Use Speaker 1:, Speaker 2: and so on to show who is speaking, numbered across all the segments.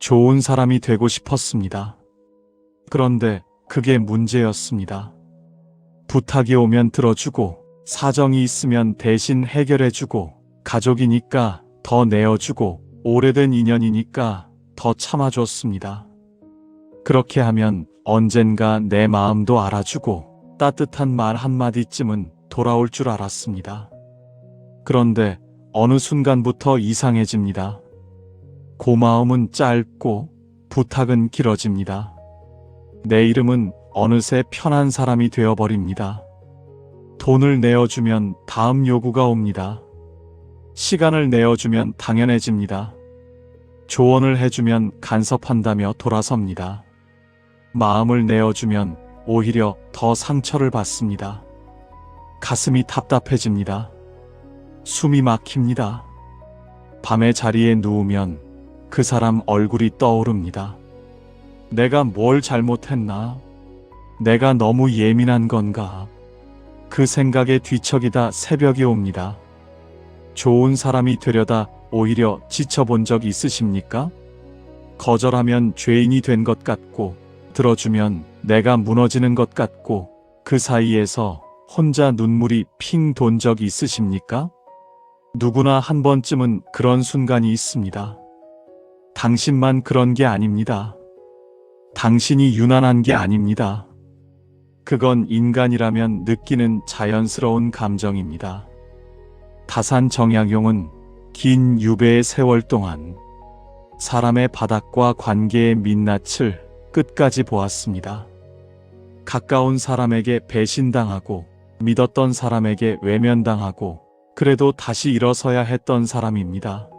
Speaker 1: 좋은 사람이 되고 싶었습니다. 그런데 그게 문제였습니다. 부탁이 오면 들어주고, 사정이 있으면 대신 해결해주고, 가족이니까 더 내어주고, 오래된 인연이니까 더 참아줬습니다. 그렇게 하면 언젠가 내 마음도 알아주고 따뜻한 말 한마디쯤은 돌아올 줄 알았습니다. 그런데 어느 순간부터 이상해집니다. 고마움은 짧고 부탁은 길어집니다. 내 이름은 어느새 편한 사람이 되어버립니다. 돈을 내어주면 다음 요구가 옵니다. 시간을 내어주면 당연해집니다. 조언을 해주면 간섭한다며 돌아섭니다. 마음을 내어주면 오히려 더 상처를 받습니다. 가슴이 답답해집니다. 숨이 막힙니다. 밤에 자리에 누우면 그 사람 얼굴이 떠오릅니다. 내가 뭘 잘못했나? 내가 너무 예민한 건가? 그 생각에 뒤척이다 새벽이 옵니다. 좋은 사람이 되려다 오히려 지쳐본 적 있으십니까? 거절하면 죄인이 된 것 같고, 들어주면 내가 무너지는 것 같고, 그 사이에서 혼자 눈물이 핑 돈 적 있으십니까? 누구나 한 번쯤은 그런 순간이 있습니다. 당신만 그런 게 아닙니다. 당신이 유난한 게 아닙니다. 그건 인간이라면 느끼는 자연스러운 감정입니다. 다산 정약용은 긴 유배의 세월 동안 사람의 바닥과 관계의 민낯을 끝까지 보았습니다. 가까운 사람에게 배신당하고 믿었던 사람에게 외면당하고 그래도 다시 일어서야 했던 사람입니다.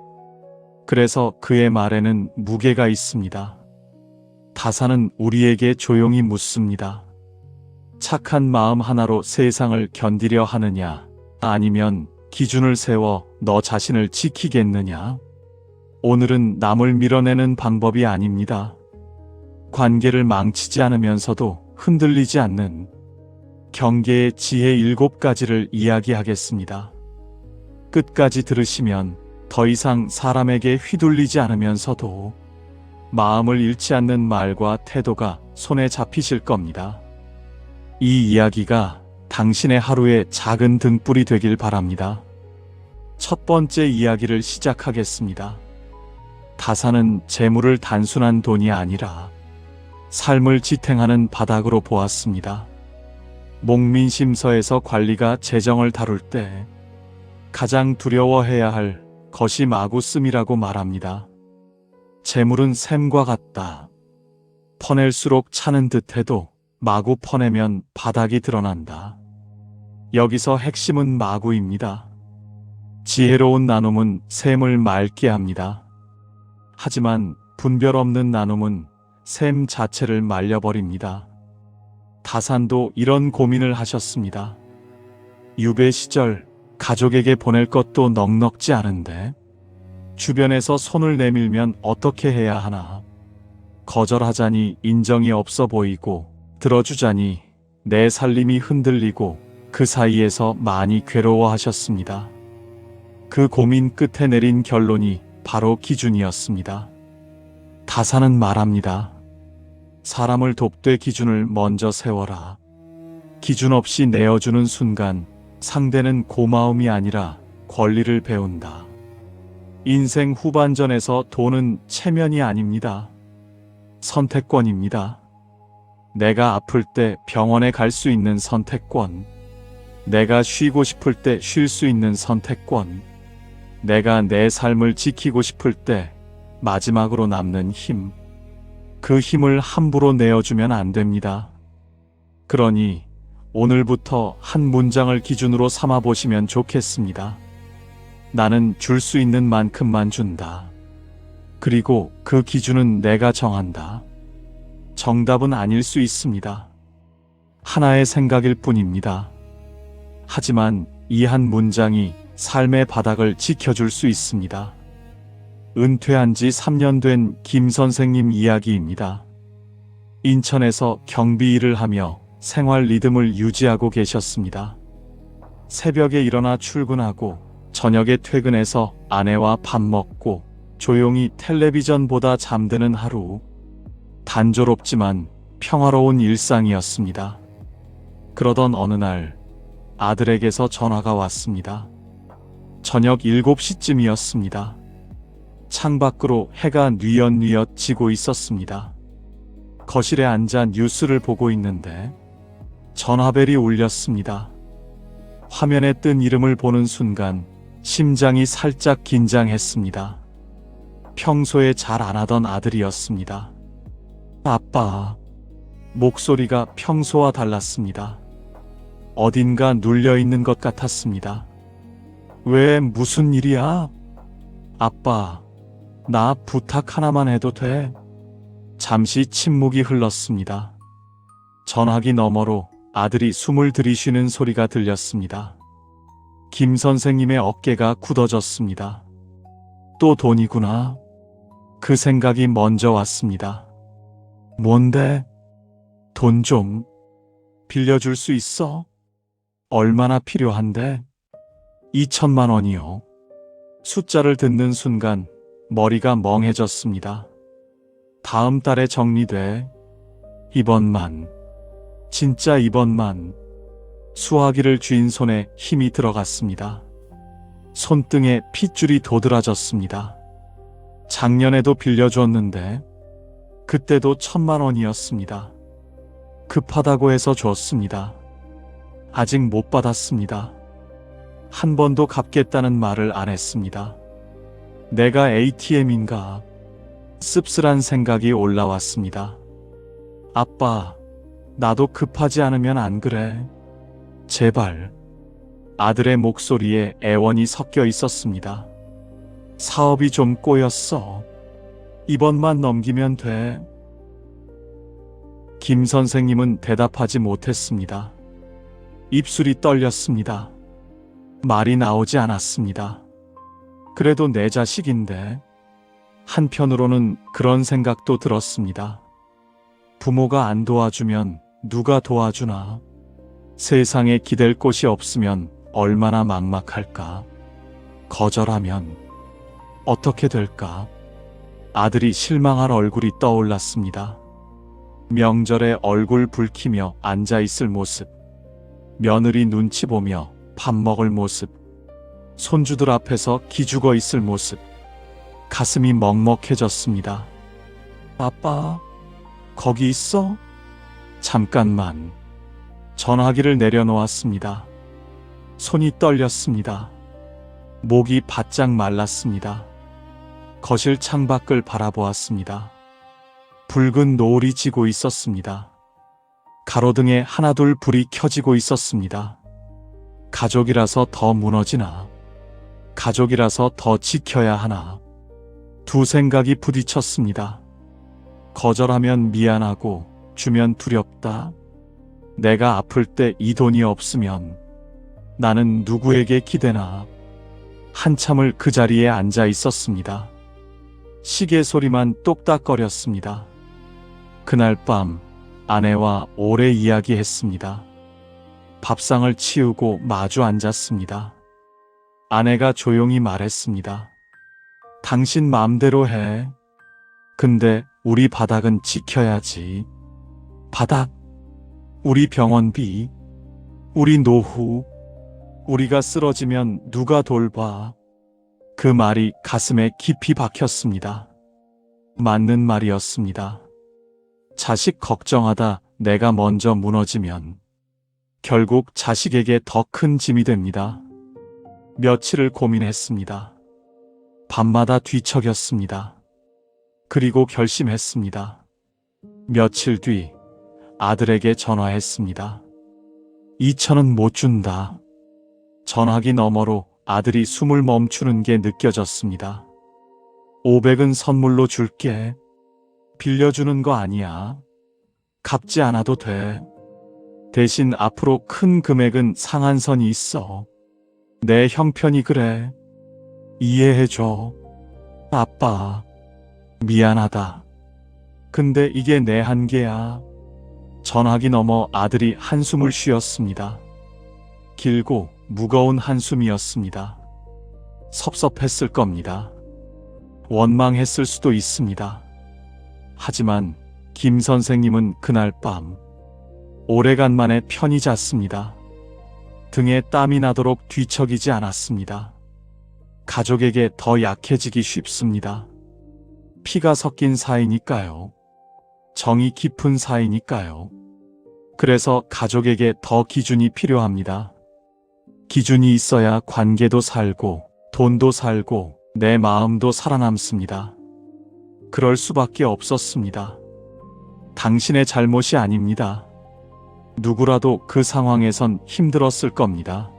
Speaker 1: 그래서 그의 말에는 무게가 있습니다. 다산은 우리에게 조용히 묻습니다. 착한 마음 하나로 세상을 견디려 하느냐? 아니면 기준을 세워 너 자신을 지키겠느냐? 오늘은 남을 밀어내는 방법이 아닙니다. 관계를 망치지 않으면서도 흔들리지 않는 경계의 지혜 7가지를 이야기하겠습니다. 끝까지 들으시면 더 이상 사람에게 휘둘리지 않으면서도 마음을 잃지 않는 말과 태도가 손에 잡히실 겁니다. 이 이야기가 당신의 하루의 작은 등불이 되길 바랍니다. 첫 번째 이야기를 시작하겠습니다. 다산은 재물을 단순한 돈이 아니라 삶을 지탱하는 바닥으로 보았습니다. 목민심서에서 관리가 재정을 다룰 때 가장 두려워해야 할 것이 마구씀이라고 말합니다. 재물은 샘과 같다. 퍼낼수록 차는 듯해도 마구 퍼내면 바닥이 드러난다. 여기서 핵심은 마구입니다. 지혜로운 나눔은 샘을 맑게 합니다. 하지만 분별 없는 나눔은 샘 자체를 말려버립니다. 다산도 이런 고민을 하셨습니다. 유배 시절 가족에게 보낼 것도 넉넉지 않은데 주변에서 손을 내밀면 어떻게 해야 하나? 거절하자니 인정이 없어 보이고 들어주자니 내 살림이 흔들리고 그 사이에서 많이 괴로워하셨습니다. 그 고민 끝에 내린 결론이 바로 기준이었습니다. 다산은 말합니다. 사람을 돕되 기준을 먼저 세워라. 기준 없이 내어주는 순간 상대는 고마움이 아니라 권리를 배운다. 인생 후반전에서 돈은 체면이 아닙니다. 선택권입니다. 내가 아플 때 병원에 갈 수 있는 선택권. 내가 쉬고 싶을 때 쉴 수 있는 선택권. 내가 내 삶을 지키고 싶을 때 마지막으로 남는 힘. 그 힘을 함부로 내어주면 안 됩니다. 그러니 오늘부터 한 문장을 기준으로 삼아 보시면 좋겠습니다. 나는 줄 수 있는 만큼만 준다. 그리고 그 기준은 내가 정한다. 정답은 아닐 수 있습니다. 하나의 생각일 뿐입니다. 하지만 이 한 문장이 삶의 바닥을 지켜줄 수 있습니다. 은퇴한 지 3년 된 김 선생님 이야기입니다. 인천에서 경비 일을 하며 생활 리듬을 유지하고 계셨습니다. 새벽에 일어나 출근하고 저녁에 퇴근해서 아내와 밥 먹고 조용히 텔레비전 보다 잠드는 하루. 단조롭지만 평화로운 일상이었습니다. 그러던 어느 날 아들에게서 전화가 왔습니다. 저녁 7시쯤이었습니다. 창밖으로 해가 뉘엿뉘엿 지고 있었습니다. 거실에 앉아 뉴스를 보고 있는데 전화벨이 울렸습니다. 화면에 뜬 이름을 보는 순간 심장이 살짝 긴장했습니다. 평소에 잘 안 하던 아들이었습니다. 아빠. 목소리가 평소와 달랐습니다. 어딘가 눌려있는 것 같았습니다. 왜, 무슨 일이야? 아빠, 나 부탁 하나만 해도 돼? 잠시 침묵이 흘렀습니다. 전화기 너머로 아들이 숨을 들이쉬는 소리가 들렸습니다. 김 선생님의 어깨가 굳어졌습니다. 또 돈이구나. 그 생각이 먼저 왔습니다. 뭔데? 돈 좀 빌려줄 수 있어? 얼마나 필요한데? 2천만 원이요. 숫자를 듣는 순간 머리가 멍해졌습니다. 다음 달에 정리돼. 이번만. 진짜 이번만. 수화기를 쥔 손에 힘이 들어갔습니다. 손등에 핏줄이 도드라졌습니다. 작년에도 빌려줬는데 그때도 1,000만 원이었습니다. 급하다고 해서 줬습니다. 아직 못 받았습니다. 한 번도 갚겠다는 말을 안 했습니다. 내가 ATM인가? 씁쓸한 생각이 올라왔습니다. 아빠, 나도 급하지 않으면 안 그래? 제발. 아들의 목소리에 애원이 섞여 있었습니다. 사업이 좀 꼬였어. 이번만 넘기면 돼. 김 선생님은 대답하지 못했습니다. 입술이 떨렸습니다. 말이 나오지 않았습니다. 그래도 내 자식인데. 한편으로는 그런 생각도 들었습니다. 부모가 안 도와주면 누가 도와주나? 세상에 기댈 곳이 없으면 얼마나 막막할까? 거절하면 어떻게 될까? 아들이 실망할 얼굴이 떠올랐습니다. 명절에 얼굴 붉히며 앉아있을 모습, 며느리 눈치 보며 밥 먹을 모습, 손주들 앞에서 기죽어 있을 모습, 가슴이 먹먹해졌습니다. 아빠, 거기 있어? 잠깐만. 전화기를 내려놓았습니다. 손이 떨렸습니다. 목이 바짝 말랐습니다. 거실 창밖을 바라보았습니다. 붉은 노을이 지고 있었습니다. 가로등에 하나둘 불이 켜지고 있었습니다. 가족이라서 더 무너지나? 가족이라서 더 지켜야 하나? 두 생각이 부딪혔습니다. 거절하면 미안하고 주면 두렵다. 내가 아플 때 이 돈이 없으면 나는 누구에게 기대나? 한참을 그 자리에 앉아 있었습니다. 시계 소리만 똑딱거렸습니다. 그날 밤 아내와 오래 이야기했습니다. 밥상을 치우고 마주 앉았습니다. 아내가 조용히 말했습니다. 당신 마음대로 해. 근데 우리 바닥은 지켜야지. 바닥? 우리 병원비? 우리 노후? 우리가 쓰러지면 누가 돌봐? 그 말이 가슴에 깊이 박혔습니다. 맞는 말이었습니다. 자식 걱정하다 내가 먼저 무너지면 결국 자식에게 더 큰 짐이 됩니다. 며칠을 고민했습니다. 밤마다 뒤척였습니다. 그리고 결심했습니다. 며칠 뒤 아들에게 전화했습니다. 2천은 못 준다. 전화기 너머로 아들이 숨을 멈추는 게 느껴졌습니다. 500은 선물로 줄게. 빌려주는 거 아니야. 갚지 않아도 돼. 대신 앞으로 큰 금액은 상한선이 있어. 내 형편이 그래. 이해해줘. 아빠, 미안하다. 근데 이게 내 한계야. 전화기 너머 아들이 한숨을 쉬었습니다. 길고 무거운 한숨이었습니다. 섭섭했을 겁니다. 원망했을 수도 있습니다. 하지만 김 선생님은 그날 밤 오래간만에 편히 잤습니다. 등에 땀이 나도록 뒤척이지 않았습니다. 가족에게 더 약해지기 쉽습니다. 피가 섞인 사이니까요. 정이 깊은 사이니까요. 그래서 가족에게 더 기준이 필요합니다. 기준이 있어야 관계도 살고 돈도 살고 내 마음도 살아남습니다. 그럴 수밖에 없었습니다. 당신의 잘못이 아닙니다. 누구라도 그 상황에선 힘들었을 겁니다.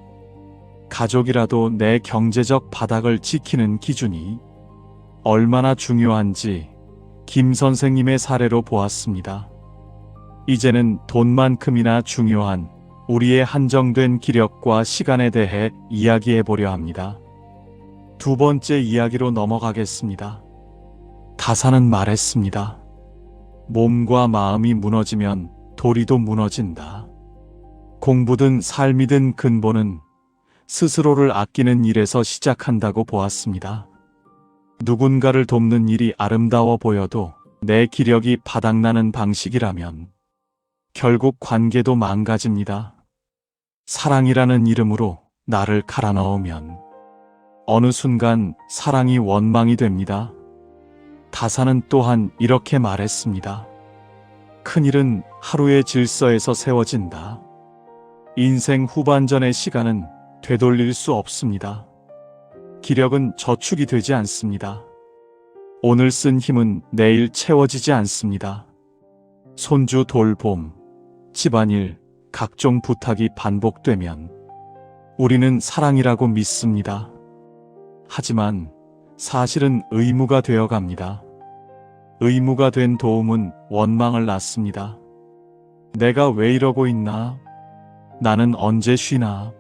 Speaker 1: 가족이라도 내 경제적 바닥을 지키는 기준이 얼마나 중요한지 김 선생님의 사례로 보았습니다. 이제는 돈만큼이나 중요한 우리의 한정된 기력과 시간에 대해 이야기해 보려 합니다. 두 번째 이야기로 넘어가겠습니다. 다사는 말했습니다. 몸과 마음이 무너지면 도리도 무너진다. 공부든 삶이든 근본은 스스로를 아끼는 일에서 시작한다고 보았습니다. 누군가를 돕는 일이 아름다워 보여도 내 기력이 바닥나는 방식이라면 결국 관계도 망가집니다. 사랑이라는 이름으로 나를 갈아 넣으면 어느 순간 사랑이 원망이 됩니다. 다사는 또한 이렇게 말했습니다. 큰일은 하루의 질서에서 세워진다. 인생 후반전의 시간은 되돌릴 수 없습니다. 기력은 저축이 되지 않습니다. 오늘 쓴 힘은 내일 채워지지 않습니다. 손주 돌봄, 집안일, 각종 부탁이 반복되면 우리는 사랑이라고 믿습니다. 하지만 사실은 의무가 되어 갑니다. 의무가 된 도움은 원망을 낳습니다. 내가 왜 이러고 있나? 나는 언제 쉬나?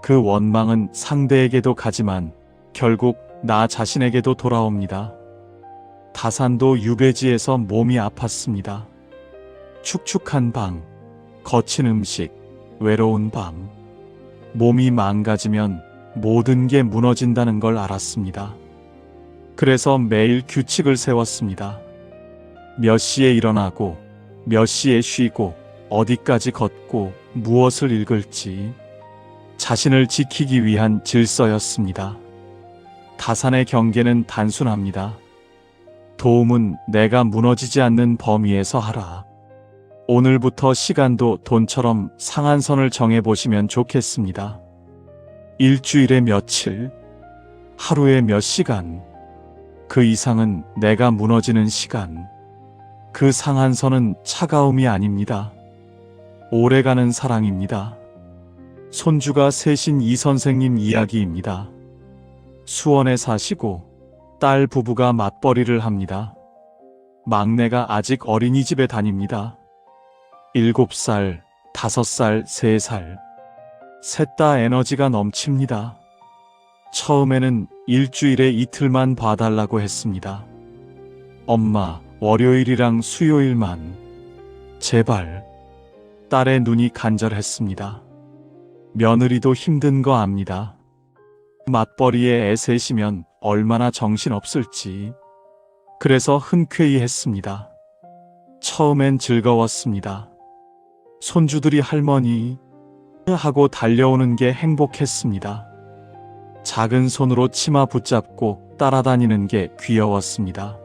Speaker 1: 그 원망은 상대에게도 가지만 결국 나 자신에게도 돌아옵니다. 다산도 유배지에서 몸이 아팠습니다. 축축한 방, 거친 음식, 외로운 밤. 몸이 망가지면 모든 게 무너진다는 걸 알았습니다. 그래서 매일 규칙을 세웠습니다. 몇 시에 일어나고, 몇 시에 쉬고, 어디까지 걷고, 무엇을 읽을지. 자신을 지키기 위한 질서였습니다. 다산의 경계는 단순합니다. 도움은 내가 무너지지 않는 범위에서 하라. 오늘부터 시간도 돈처럼 상한선을 정해보시면 좋겠습니다. 일주일에 며칠, 하루에 몇 시간, 그 이상은 내가 무너지는 시간. 그 상한선은 차가움이 아닙니다. 오래가는 사랑입니다. 손주가 셋인 이 선생님 이야기입니다. 수원에 사시고 딸 부부가 맞벌이를 합니다. 막내가 아직 어린이집에 다닙니다. 7살, 5살, 3살. 셋 다 에너지가 넘칩니다. 처음에는 일주일에 이틀만 봐달라고 했습니다. 엄마, 월요일이랑 수요일만. 제발. 딸의 눈이 간절했습니다. 며느리도 힘든 거 압니다. 맞벌이에 애셋이면 얼마나 정신없을지. 그래서 흔쾌히 했습니다. 처음엔 즐거웠습니다. 손주들이 할머니 하고 달려오는 게 행복했습니다. 작은 손으로 치마 붙잡고 따라다니는 게 귀여웠습니다.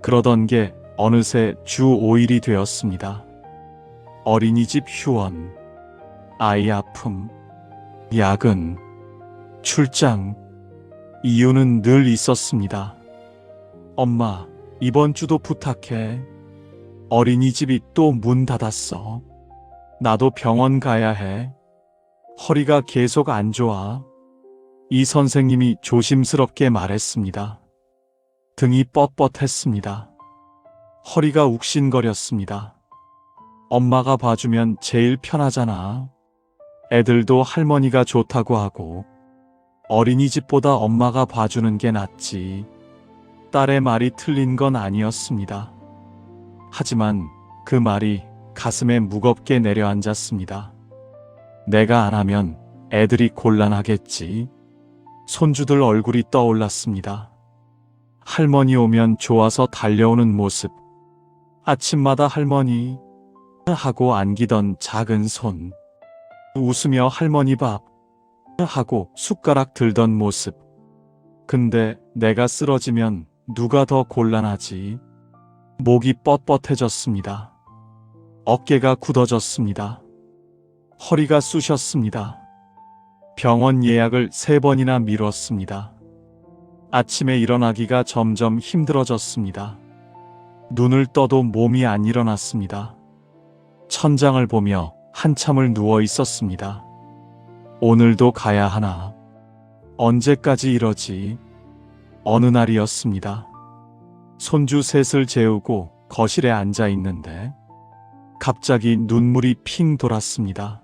Speaker 1: 그러던 게 어느새 주 5일이 되었습니다. 어린이집 휴원, 아이 아픔, 야근, 출장. 이유는 늘 있었습니다. 엄마, 이번 주도 부탁해. 어린이집이 또 문 닫았어. 나도 병원 가야 해. 허리가 계속 안 좋아. 이 선생님이 조심스럽게 말했습니다. 등이 뻣뻣했습니다. 허리가 욱신거렸습니다. 엄마가 봐주면 제일 편하잖아. 애들도 할머니가 좋다고 하고 어린이집보다 엄마가 봐주는 게 낫지. 딸의 말이 틀린 건 아니었습니다. 하지만 그 말이 가슴에 무겁게 내려앉았습니다. 내가 안 하면 애들이 곤란하겠지. 손주들 얼굴이 떠올랐습니다. 할머니 오면 좋아서 달려오는 모습. 아침마다 할머니 하고 안기던 작은 손. 웃으며 할머니 밥 하고 숟가락 들던 모습. 근데 내가 쓰러지면 누가 더 곤란하지? 목이 뻣뻣해졌습니다. 어깨가 굳어졌습니다. 허리가 쑤셨습니다. 병원 예약을 3번이나 미뤘습니다. 아침에 일어나기가 점점 힘들어졌습니다. 눈을 떠도 몸이 안 일어났습니다. 천장을 보며 한참을 누워 있었습니다. 오늘도 가야 하나? 언제까지 이러지? 어느 날이었습니다. 손주 셋을 재우고 거실에 앉아 있는데 갑자기 눈물이 핑 돌았습니다.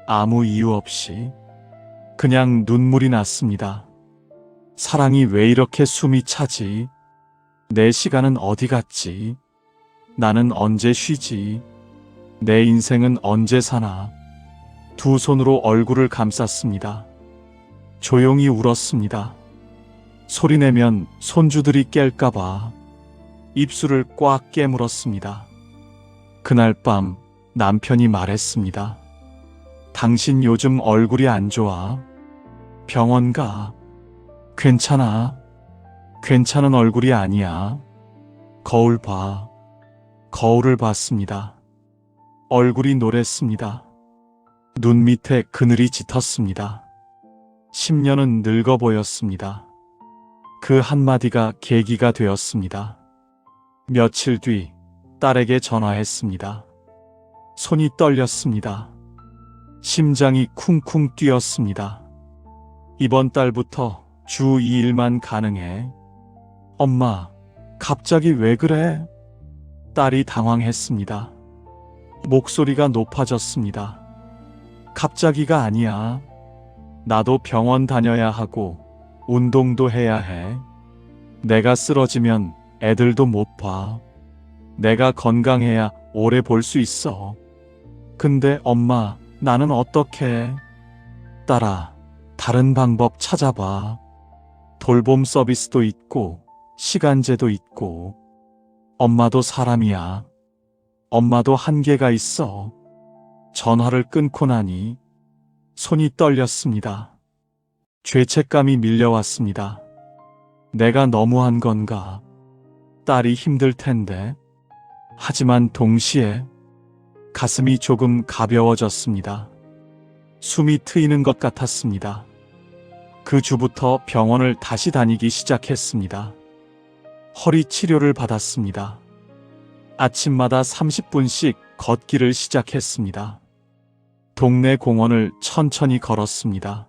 Speaker 1: 아무 이유 없이 그냥 눈물이 났습니다. 사랑이 왜 이렇게 숨이 차지? 내 시간은 어디 갔지? 나는 언제 쉬지? 내 인생은 언제 사나? 두 손으로 얼굴을 감쌌습니다. 조용히 울었습니다. 소리내면 손주들이 깰까봐 입술을 꽉 깨물었습니다. 그날 밤 남편이 말했습니다. 당신 요즘 얼굴이 안 좋아. 병원 가. 괜찮아. 괜찮은 얼굴이 아니야. 거울 봐. 거울을 봤습니다. 얼굴이 노랬습니다. 눈 밑에 그늘이 짙었습니다. 10년은 늙어 보였습니다. 그 한마디가 계기가 되었습니다. 며칠 뒤 딸에게 전화했습니다. 손이 떨렸습니다. 심장이 쿵쿵 뛰었습니다. 이번 달부터 주 2일만 가능해. 엄마, 갑자기 왜 그래? 딸이 당황했습니다. 목소리가 높아졌습니다. 갑자기가 아니야. 나도 병원 다녀야 하고 운동도 해야 해. 내가 쓰러지면 애들도 못 봐. 내가 건강해야 오래 볼 수 있어. 근데 엄마, 나는 어떡해? 딸아, 다른 방법 찾아봐. 돌봄 서비스도 있고 시간제도 있고. 엄마도 사람이야. 엄마도 한계가 있어. 전화를 끊고 나니 손이 떨렸습니다. 죄책감이 밀려왔습니다. 내가 너무한 건가? 딸이 힘들 텐데. 하지만 동시에 가슴이 조금 가벼워졌습니다. 숨이 트이는 것 같았습니다. 그 주부터 병원을 다시 다니기 시작했습니다. 허리 치료를 받았습니다. 아침마다 30분씩 걷기를 시작했습니다. 동네 공원을 천천히 걸었습니다.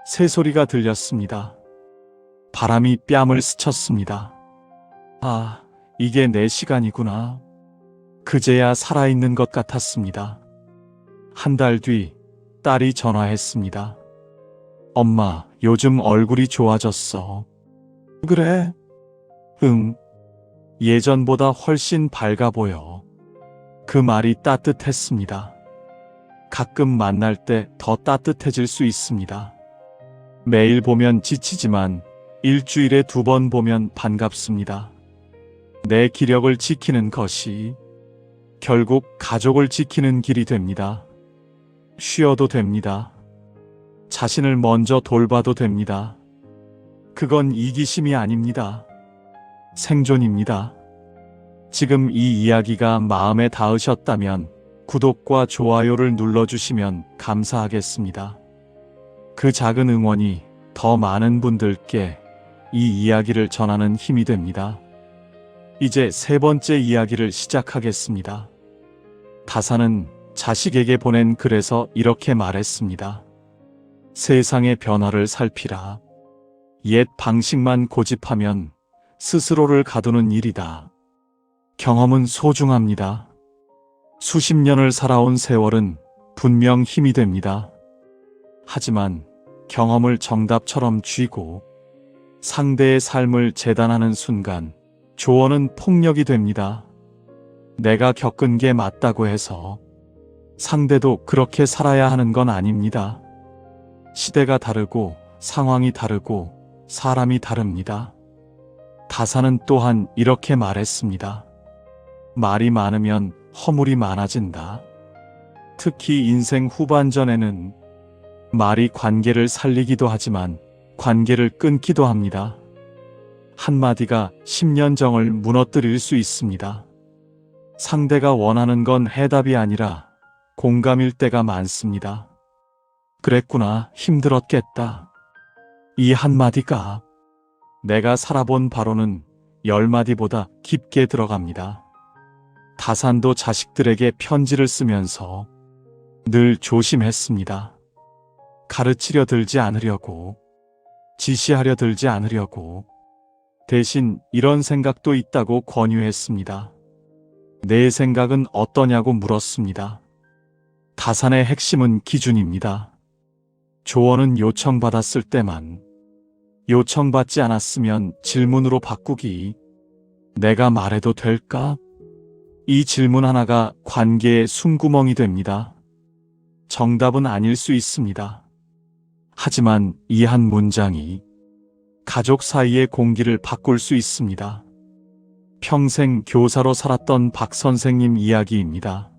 Speaker 1: 새소리가 들렸습니다. 바람이 뺨을 스쳤습니다. 아, 이게 내 시간이구나. 그제야 살아있는 것 같았습니다. 한 달 뒤 딸이 전화했습니다. 엄마, 요즘 얼굴이 좋아졌어. 그래? 응. 예전보다 훨씬 밝아 보여. 그 말이 따뜻했습니다. 가끔 만날 때 더 따뜻해질 수 있습니다. 매일 보면 지치지만 일주일에 2번 보면 반갑습니다. 내 기력을 지키는 것이 결국 가족을 지키는 길이 됩니다. 쉬어도 됩니다. 자신을 먼저 돌봐도 됩니다. 그건 이기심이 아닙니다. 생존입니다. 지금 이 이야기가 마음에 닿으셨다면 구독과 좋아요를 눌러주시면 감사하겠습니다. 그 작은 응원이 더 많은 분들께 이 이야기를 전하는 힘이 됩니다. 이제 3번째 이야기를 시작하겠습니다. 다사는 자식에게 보낸 글에서 이렇게 말했습니다. 세상의 변화를 살피라. 옛 방식만 고집하면 스스로를 가두는 일이다. 경험은 소중합니다. 수십 년을 살아온 세월은 분명 힘이 됩니다. 하지만 경험을 정답처럼 쥐고 상대의 삶을 재단하는 순간 조언은 폭력이 됩니다. 내가 겪은 게 맞다고 해서 상대도 그렇게 살아야 하는 건 아닙니다. 시대가 다르고 상황이 다르고 사람이 다릅니다. 다사는 또한 이렇게 말했습니다. 말이 많으면 허물이 많아진다. 특히 인생 후반전에는 말이 관계를 살리기도 하지만 관계를 끊기도 합니다. 한마디가 10년 정을 무너뜨릴 수 있습니다. 상대가 원하는 건 해답이 아니라 공감일 때가 많습니다. 그랬구나, 힘들었겠다. 이 한마디가 내가 살아본 바로는 10마디보다 깊게 들어갑니다. 다산도 자식들에게 편지를 쓰면서 늘 조심했습니다. 가르치려 들지 않으려고, 지시하려 들지 않으려고, 대신 이런 생각도 있다고 권유했습니다. 내 생각은 어떠냐고 물었습니다. 다산의 핵심은 기준입니다. 조언은 요청받았을 때만, 요청받지 않았으면 질문으로 바꾸기. 내가 말해도 될까? 이 질문 하나가 관계의 숨구멍이 됩니다. 정답은 아닐 수 있습니다. 하지만 이 한 문장이 가족 사이의 공기를 바꿀 수 있습니다. 평생 교사로 살았던 박 선생님 이야기입니다.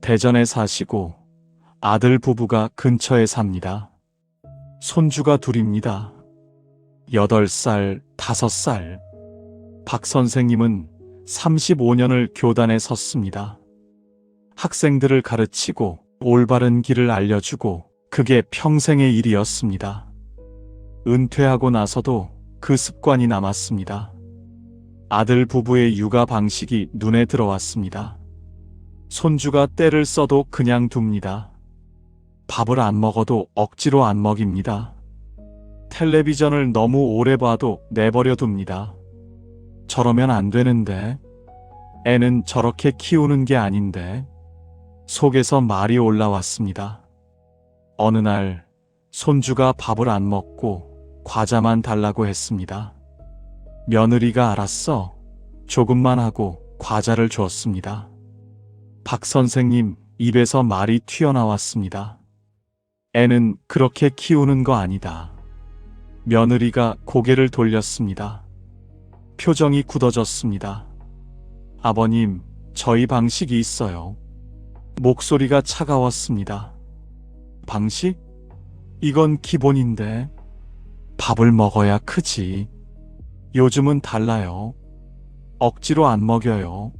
Speaker 1: 대전에 사시고 아들 부부가 근처에 삽니다. 손주가 둘입니다. 8살, 5살. 박 선생님은 35년을 교단에 섰습니다. 학생들을 가르치고 올바른 길을 알려주고 그게 평생의 일이었습니다. 은퇴하고 나서도 그 습관이 남았습니다. 아들 부부의 육아 방식이 눈에 들어왔습니다. 손주가 때를 써도 그냥 둡니다. 밥을 안 먹어도 억지로 안 먹입니다. 텔레비전을 너무 오래 봐도 내버려 둡니다. 저러면 안 되는데, 애는 저렇게 키우는 게 아닌데, 속에서 말이 올라왔습니다. 어느 날 손주가 밥을 안 먹고 과자만 달라고 했습니다. 며느리가 알았어. 조금만 하고 과자를 줬습니다. 박 선생님 입에서 말이 튀어나왔습니다. 애는 그렇게 키우는 거 아니다. 며느리가 고개를 돌렸습니다. 표정이 굳어졌습니다. 아버님, 저희 방식이 있어요. 목소리가 차가웠습니다. 방식? 이건 기본인데. 밥을 먹어야 크지. 요즘은 달라요. 억지로 안 먹여요.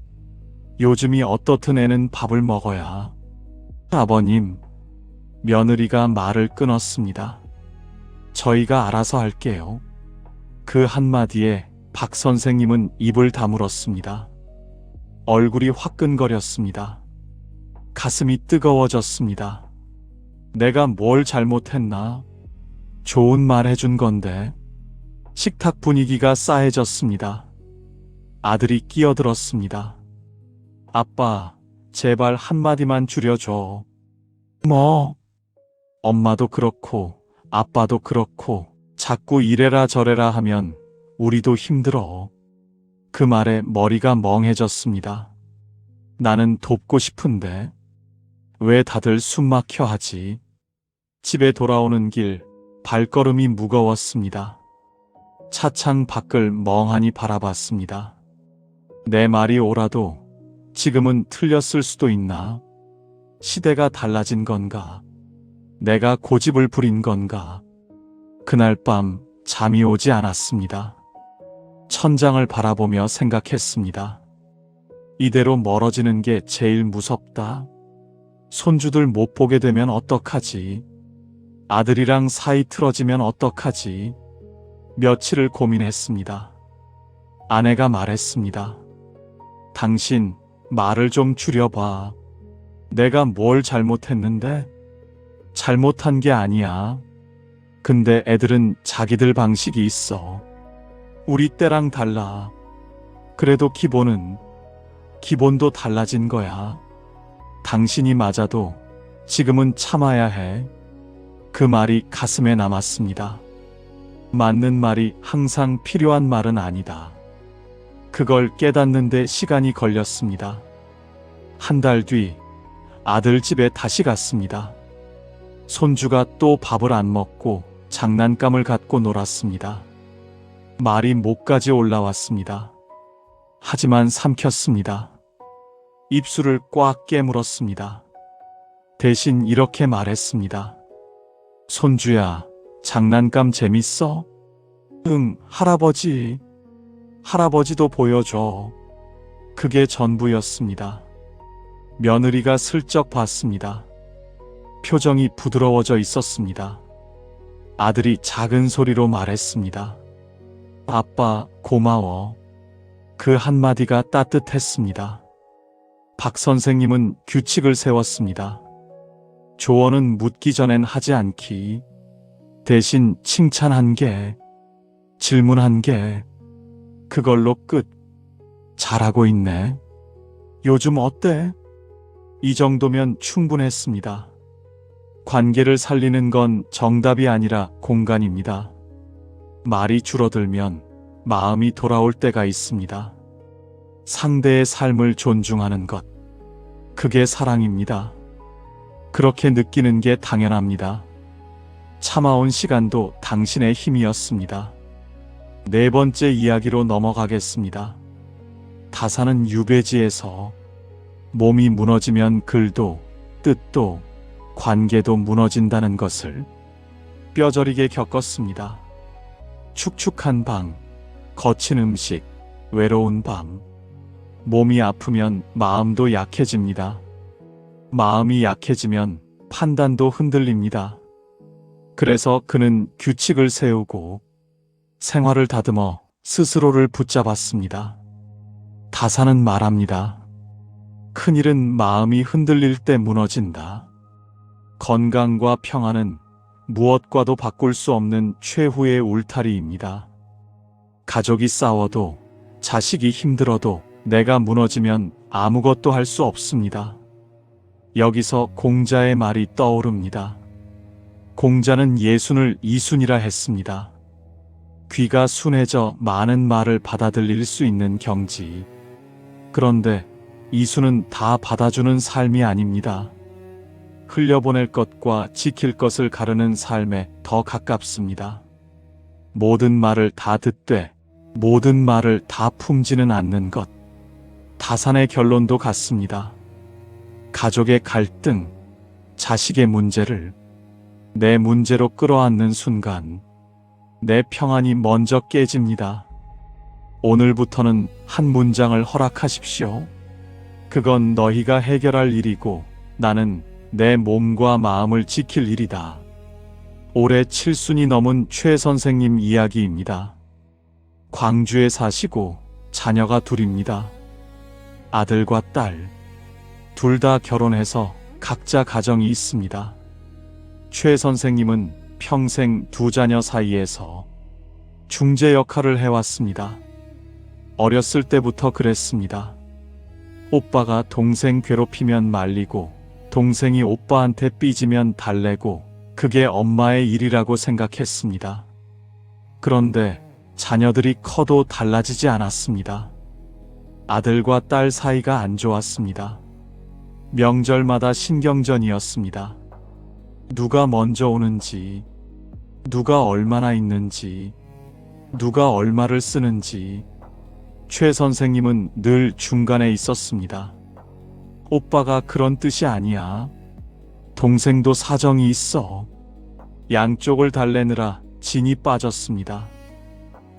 Speaker 1: 요즘이 어떻든 애는 밥을 먹어야. 아버님, 며느리가 말을 끊었습니다. 저희가 알아서 할게요. 그 한마디에 박 선생님은 입을 다물었습니다. 얼굴이 화끈거렸습니다. 가슴이 뜨거워졌습니다. 내가 뭘 잘못했나? 좋은 말 해준 건데. 식탁 분위기가 싸해졌습니다. 아들이 끼어들었습니다. 아빠, 제발 한마디만 줄여줘. 뭐? 엄마도 그렇고 아빠도 그렇고 자꾸 이래라 저래라 하면 우리도 힘들어. 그 말에 머리가 멍해졌습니다. 나는 돕고 싶은데 왜 다들 숨 막혀 하지? 집에 돌아오는 길 발걸음이 무거웠습니다. 차창 밖을 멍하니 바라봤습니다. 내 말이 옳아도 지금은 틀렸을 수도 있나? 시대가 달라진 건가? 내가 고집을 부린 건가? 그날 밤 잠이 오지 않았습니다. 천장을 바라보며 생각했습니다. 이대로 멀어지는 게 제일 무섭다. 손주들 못 보게 되면 어떡하지? 아들이랑 사이 틀어지면 어떡하지? 며칠을 고민했습니다. 아내가 말했습니다. 당신 말을 좀 줄여봐. 내가 뭘 잘못했는데? 잘못한 게 아니야. 근데 애들은 자기들 방식이 있어. 우리 때랑 달라. 그래도 기본도 달라진 거야. 당신이 맞아도 지금은 참아야 해. 그 말이 가슴에 남았습니다. 맞는 말이 항상 필요한 말은 아니다. 그걸 깨닫는데 시간이 걸렸습니다. 한 달 뒤 아들 집에 다시 갔습니다. 손주가 또 밥을 안 먹고 장난감을 갖고 놀았습니다. 말이 목까지 올라왔습니다. 하지만 삼켰습니다. 입술을 꽉 깨물었습니다. 대신 이렇게 말했습니다. 손주야, 장난감 재밌어? 응, 할아버지. 할아버지도 보여줘. 그게 전부였습니다. 며느리가 슬쩍 봤습니다. 표정이 부드러워져 있었습니다. 아들이 작은 소리로 말했습니다. 아빠, 고마워. 그 한마디가 따뜻했습니다. 박 선생님은 규칙을 세웠습니다. 조언은 묻기 전엔 하지 않기. 대신 칭찬 1개, 질문 1개. 그걸로 끝. 잘하고 있네. 요즘 어때? 이 정도면 충분했습니다. 관계를 살리는 건 정답이 아니라 공간입니다. 말이 줄어들면 마음이 돌아올 때가 있습니다. 상대의 삶을 존중하는 것. 그게 사랑입니다. 그렇게 느끼는 게 당연합니다. 참아온 시간도 당신의 힘이었습니다. 4번째 이야기로 넘어가겠습니다. 다사는 유배지에서 몸이 무너지면 글도, 뜻도, 관계도 무너진다는 것을 뼈저리게 겪었습니다. 축축한 방, 거친 음식, 외로운 밤. 몸이 아프면 마음도 약해집니다. 마음이 약해지면 판단도 흔들립니다. 그래서 그는 규칙을 세우고 생활을 다듬어 스스로를 붙잡았습니다. 다사는 말합니다. 큰일은 마음이 흔들릴 때 무너진다. 건강과 평안은 무엇과도 바꿀 수 없는 최후의 울타리입니다. 가족이 싸워도, 자식이 힘들어도 내가 무너지면 아무것도 할 수 없습니다. 여기서 공자의 말이 떠오릅니다. 공자는 예순을 이순이라 했습니다. 귀가 순해져 많은 말을 받아들일 수 있는 경지. 그런데 이순은 다 받아주는 삶이 아닙니다. 흘려보낼 것과 지킬 것을 가르는 삶에 더 가깝습니다. 모든 말을 다 듣되 모든 말을 다 품지는 않는 것. 다산의 결론도 같습니다. 가족의 갈등, 자식의 문제를 내 문제로 끌어안는 순간 내 평안이 먼저 깨집니다. 오늘부터는 한 문장을 허락하십시오. 그건 너희가 해결할 일이고 나는 내 몸과 마음을 지킬 일이다. 올해 7순이 넘은 최 선생님 이야기입니다. 광주에 사시고 자녀가 2입니다. 아들과 딸. 둘 다 결혼해서 각자 가정이 있습니다. 최 선생님은 평생 2 자녀 사이에서 중재 역할을 해왔습니다. 어렸을 때부터 그랬습니다. 오빠가 동생 괴롭히면 말리고 동생이 오빠한테 삐지면 달래고 그게 엄마의 일이라고 생각했습니다. 그런데 자녀들이 커도 달라지지 않았습니다. 아들과 딸 사이가 안 좋았습니다. 명절마다 신경전이었습니다. 누가 먼저 오는지, 누가 얼마나 있는지, 누가 얼마를 쓰는지. 최 선생님은 늘 중간에 있었습니다. 오빠가 그런 뜻이 아니야. 동생도 사정이 있어. 양쪽을 달래느라 진이 빠졌습니다.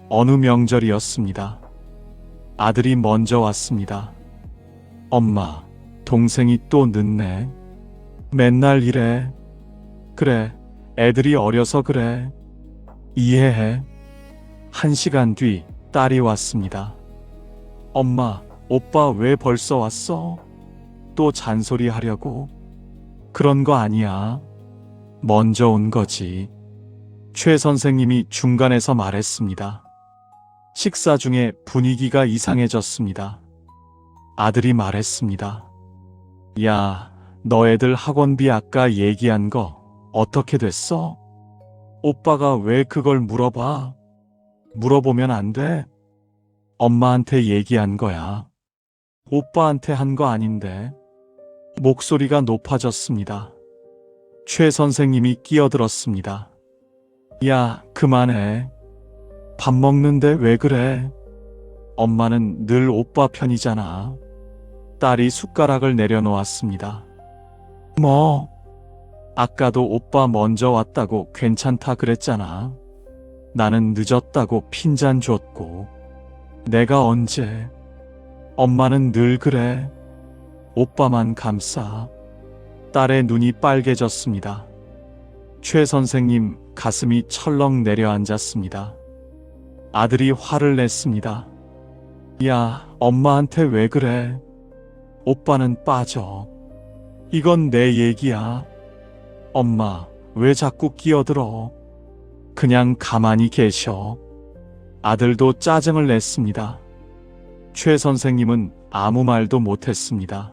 Speaker 1: 어느 명절이었습니다. 아들이 먼저 왔습니다. 엄마, 동생이 또 늦네. 맨날 이래. 그래, 애들이 어려서 그래. 이해해. 1시간 뒤 딸이 왔습니다. 엄마, 오빠 왜 벌써 왔어? 또 잔소리 하려고? 그런 거 아니야. 먼저 온 거지. 최 선생님이 중간에서 말했습니다. 식사 중에 분위기가 이상해졌습니다. 아들이 말했습니다. 야, 너 애들 학원비 아까 얘기한 거 어떻게 됐어? 오빠가 왜 그걸 물어봐? 물어보면 안 돼. 엄마한테 얘기한 거야. 오빠한테 한 거 아닌데. 목소리가 높아졌습니다. 최 선생님이 끼어들었습니다. 야, 그만해. 밥 먹는데 왜 그래? 엄마는 늘 오빠 편이잖아. 딸이 숟가락을 내려놓았습니다. 뭐? 아까도 오빠 먼저 왔다고 괜찮다 그랬잖아. 나는 늦었다고 핀잔 줬고. 내가 언제? 엄마는 늘 그래. 오빠만 감싸. 딸의 눈이 빨개졌습니다. 최 선생님 가슴이 철렁 내려앉았습니다. 아들이 화를 냈습니다. 야, 엄마한테 왜 그래? 오빠는 빠져. 이건 내 얘기야. 엄마, 왜 자꾸 끼어들어? 그냥 가만히 계셔. 아들도 짜증을 냈습니다. 최 선생님은 아무 말도 못했습니다.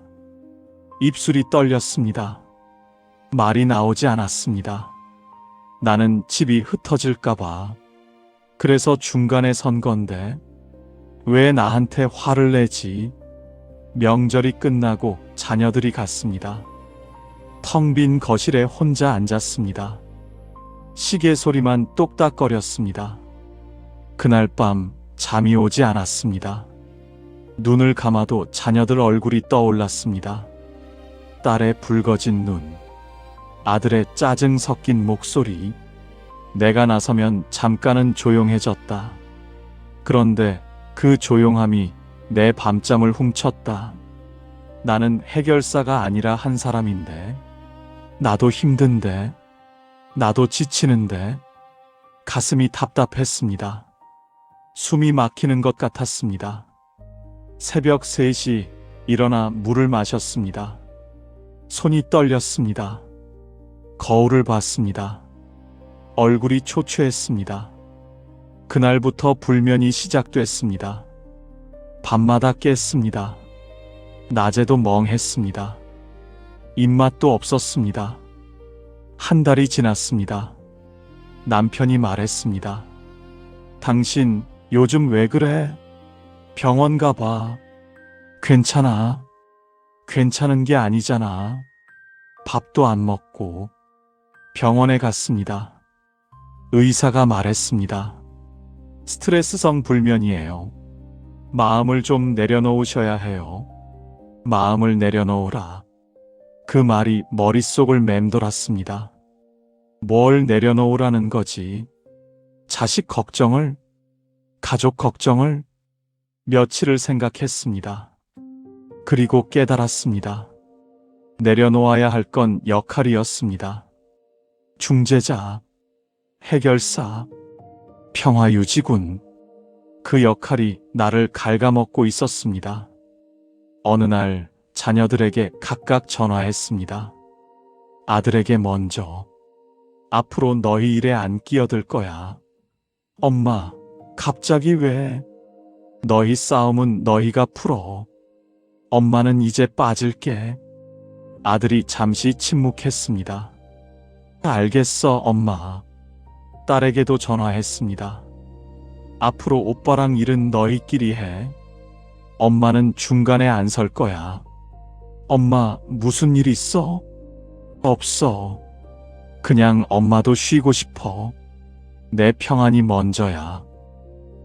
Speaker 1: 입술이 떨렸습니다. 말이 나오지 않았습니다. 나는 집이 흩어질까봐. 그래서 중간에 선 건데, 왜 나한테 화를 내지? 명절이 끝나고 자녀들이 갔습니다. 텅 빈 거실에 혼자 앉았습니다. 시계 소리만 똑딱거렸습니다. 그날 밤 잠이 오지 않았습니다. 눈을 감아도 자녀들 얼굴이 떠올랐습니다. 딸의 붉어진 눈, 아들의 짜증 섞인 목소리. 내가 나서면 잠깐은 조용해졌다. 그런데 그 조용함이 내 밤잠을 훔쳤다. 나는 해결사가 아니라 한 사람인데, 나도 힘든데, 나도 지치는데, 가슴이 답답했습니다. 숨이 막히는 것 같았습니다. 새벽 3시 일어나 물을 마셨습니다. 손이 떨렸습니다. 거울을 봤습니다. 얼굴이 초췌했습니다. 그날부터 불면이 시작됐습니다. 밤마다 깼습니다. 낮에도 멍했습니다. 입맛도 없었습니다. 한 달이 지났습니다. 남편이 말했습니다. 당신 요즘 왜 그래? 병원 가봐. 괜찮아. 괜찮은 게 아니잖아. 밥도 안 먹고. 병원에 갔습니다. 의사가 말했습니다. 스트레스성 불면이에요. 마음을 좀 내려놓으셔야 해요. 마음을 내려놓으라. 그 말이 머릿속을 맴돌았습니다. 뭘 내려놓으라는 거지? 자식 걱정을? 가족 걱정을? 며칠을 생각했습니다. 그리고 깨달았습니다. 내려놓아야 할 건 역할이었습니다. 중재자, 해결사, 평화유지군. 그 역할이 나를 갉아먹고 있었습니다. 어느 날 자녀들에게 각각 전화했습니다. 아들에게 먼저. 앞으로 너희 일에 안 끼어들 거야. 엄마, 갑자기 왜? 너희 싸움은 너희가 풀어. 엄마는 이제 빠질게. 아들이 잠시 침묵했습니다. 알겠어, 엄마. 딸에게도 전화했습니다. 앞으로 오빠랑 일은 너희끼리 해. 엄마는 중간에 안 설 거야. 엄마, 무슨 일 있어? 없어. 그냥 엄마도 쉬고 싶어. 내 평안이 먼저야.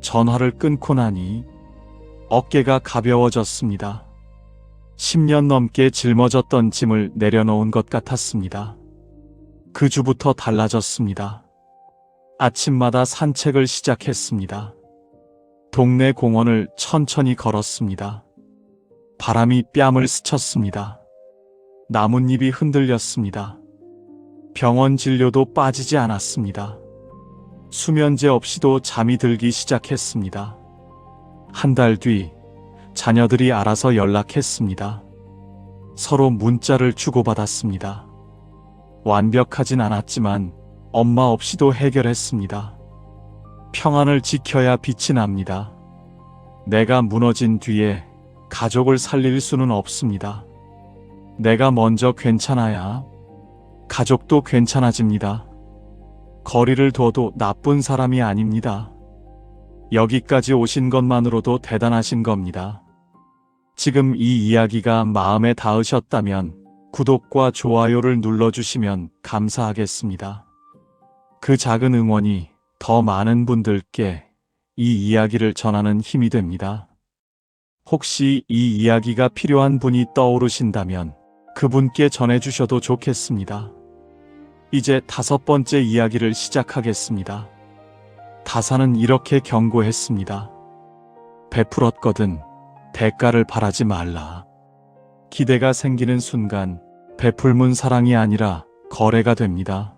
Speaker 1: 전화를 끊고 나니 어깨가 가벼워졌습니다. 10년 넘게 짊어졌던 짐을 내려놓은 것 같았습니다. 그 주부터 달라졌습니다. 아침마다 산책을 시작했습니다. 동네 공원을 천천히 걸었습니다. 바람이 뺨을 스쳤습니다. 나뭇잎이 흔들렸습니다. 병원 진료도 빠지지 않았습니다. 수면제 없이도 잠이 들기 시작했습니다. 한 달 뒤 자녀들이 알아서 연락했습니다. 서로 문자를 주고받았습니다. 완벽하진 않았지만 엄마 없이도 해결했습니다. 평안을 지켜야 빛이 납니다. 내가 무너진 뒤에 가족을 살릴 수는 없습니다. 내가 먼저 괜찮아야 가족도 괜찮아집니다. 거리를 둬도 나쁜 사람이 아닙니다. 여기까지 오신 것만으로도 대단하신 겁니다. 지금 이 이야기가 마음에 닿으셨다면 구독과 좋아요를 눌러주시면 감사하겠습니다. 그 작은 응원이 더 많은 분들께 이 이야기를 전하는 힘이 됩니다. 혹시 이 이야기가 필요한 분이 떠오르신다면 그분께 전해주셔도 좋겠습니다. 이제 5번째 이야기를 시작하겠습니다. 다사는 이렇게 경고했습니다. 베풀었거든 대가를 바라지 말라. 기대가 생기는 순간 베풀문 사랑이 아니라 거래가 됩니다.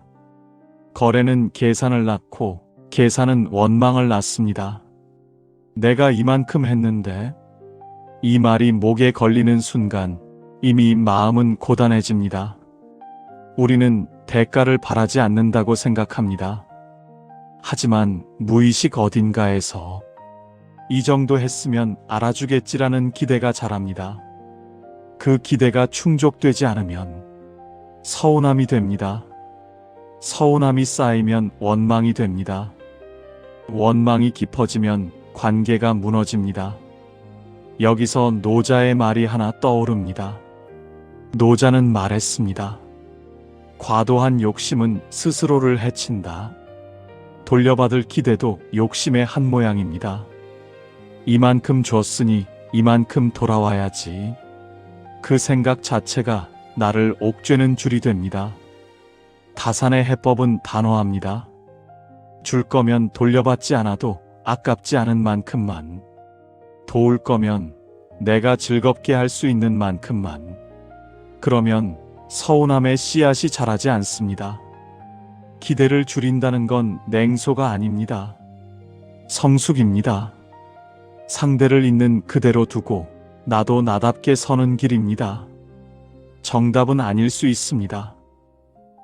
Speaker 1: 거래는 계산을 낳고 계산은 원망을 낳습니다. 내가 이만큼 했는데 이 말이 목에 걸리는 순간 이미 마음은 고단해집니다. 우리는 대가를 바라지 않는다고 생각합니다. 하지만 무의식 어딘가에서 이 정도 했으면 알아주겠지라는 기대가 자랍니다. 그 기대가 충족되지 않으면 서운함이 됩니다. 서운함이 쌓이면 원망이 됩니다. 원망이 깊어지면 관계가 무너집니다. 여기서 노자의 말이 하나 떠오릅니다. 노자는 말했습니다. 과도한 욕심은 스스로를 해친다. 돌려받을 기대도 욕심의 한 모양입니다. 이만큼 줬으니 이만큼 돌아와야지. 그 생각 자체가 나를 옥죄는 줄이 됩니다. 다산의 해법은 단호합니다. 줄 거면 돌려받지 않아도 아깝지 않은 만큼만. 도울 거면 내가 즐겁게 할 수 있는 만큼만. 그러면 서운함의 씨앗이 자라지 않습니다. 기대를 줄인다는 건 냉소가 아닙니다. 성숙입니다. 상대를 있는 그대로 두고 나도 나답게 서는 길입니다. 정답은 아닐 수 있습니다.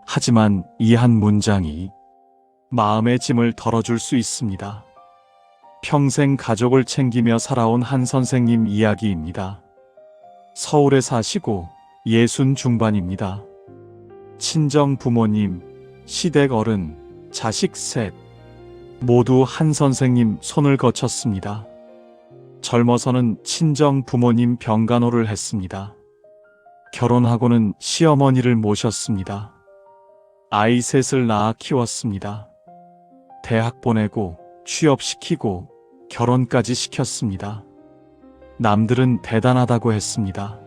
Speaker 1: 하지만 이 한 문장이 마음의 짐을 덜어줄 수 있습니다. 평생 가족을 챙기며 살아온 한 선생님 이야기입니다. 서울에 사시고 60 중반입니다. 친정 부모님, 시댁 어른, 자식 셋 모두 한 선생님 손을 거쳤습니다. 젊어서는 친정 부모님 병간호를 했습니다. 결혼하고는 시어머니를 모셨습니다. 아이 셋을 낳아 키웠습니다. 대학 보내고 취업시키고 결혼까지 시켰습니다. 남들은 대단하다고 했습니다.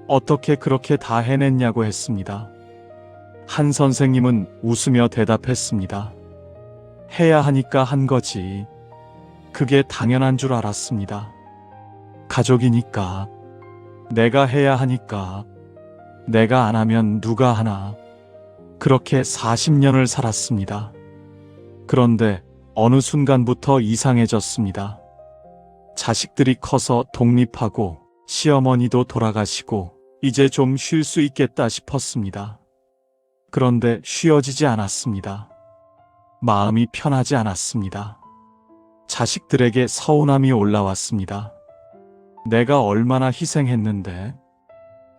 Speaker 1: 어떻게 그렇게 다 해냈냐고 했습니다. 한 선생님은 웃으며 대답했습니다. 해야 하니까 한 거지. 그게 당연한 줄 알았습니다. 가족이니까. 내가 해야 하니까. 내가 안 하면 누가 하나. 그렇게 40년을 살았습니다. 그런데 어느 순간부터 이상해졌습니다. 자식들이 커서 독립하고 시어머니도 돌아가시고 이제 좀 쉴 수 있겠다 싶었습니다. 그런데 쉬어지지 않았습니다. 마음이 편하지 않았습니다. 자식들에게 서운함이 올라왔습니다. 내가 얼마나 희생했는데,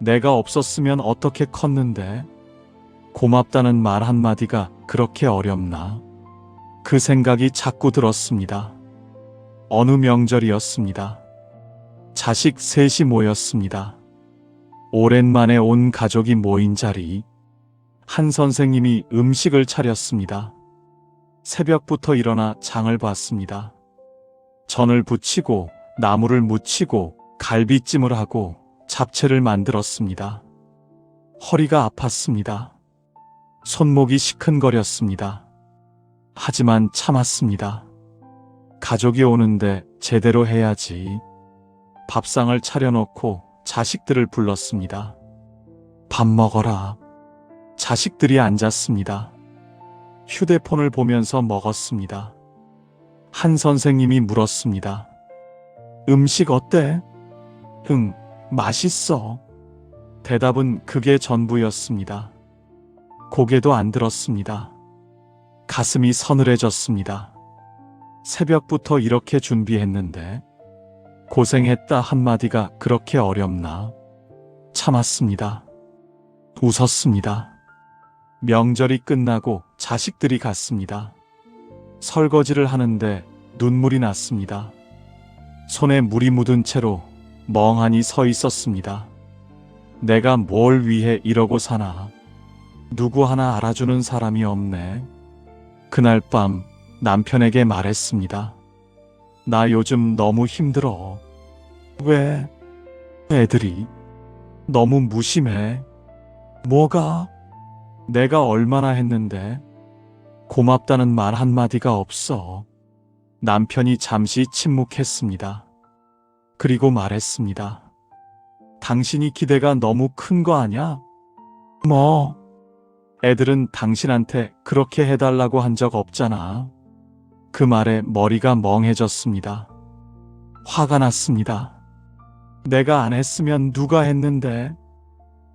Speaker 1: 내가 없었으면 어떻게 컸는데, 고맙다는 말 한마디가 그렇게 어렵나? 그 생각이 자꾸 들었습니다. 어느 명절이었습니다. 자식 셋이 모였습니다. 오랜만에 온 가족이 모인 자리. 한 선생님이 음식을 차렸습니다. 새벽부터 일어나 장을 봤습니다. 전을 부치고 나물을 무치고 갈비찜을 하고 잡채를 만들었습니다. 허리가 아팠습니다. 손목이 시큰거렸습니다. 하지만 참았습니다. 가족이 오는데 제대로 해야지. 밥상을 차려놓고 자식들을 불렀습니다. 밥 먹어라. 자식들이 앉았습니다. 휴대폰을 보면서 먹었습니다. 한 선생님이 물었습니다. 음식 어때? 응, 맛있어. 대답은 그게 전부였습니다. 고개도 안 들었습니다. 가슴이 서늘해졌습니다. 새벽부터 이렇게 준비했는데 고생했다 한마디가 그렇게 어렵나? 참았습니다. 웃었습니다. 명절이 끝나고 자식들이 갔습니다. 설거지를 하는데 눈물이 났습니다. 손에 물이 묻은 채로 멍하니 서 있었습니다. 내가 뭘 위해 이러고 사나? 누구 하나 알아주는 사람이 없네. 그날 밤 남편에게 말했습니다. 나 요즘 너무 힘들어. 왜? 애들이 너무 무심해. 뭐가? 내가 얼마나 했는데? 고맙다는 말 한마디가 없어. 남편이 잠시 침묵했습니다. 그리고 말했습니다. 당신이 기대가 너무 큰 거 아냐? 뭐? 애들은 당신한테 그렇게 해달라고 한 적 없잖아. 그 말에 머리가 멍해졌습니다. 화가 났습니다. 내가 안 했으면 누가 했는데?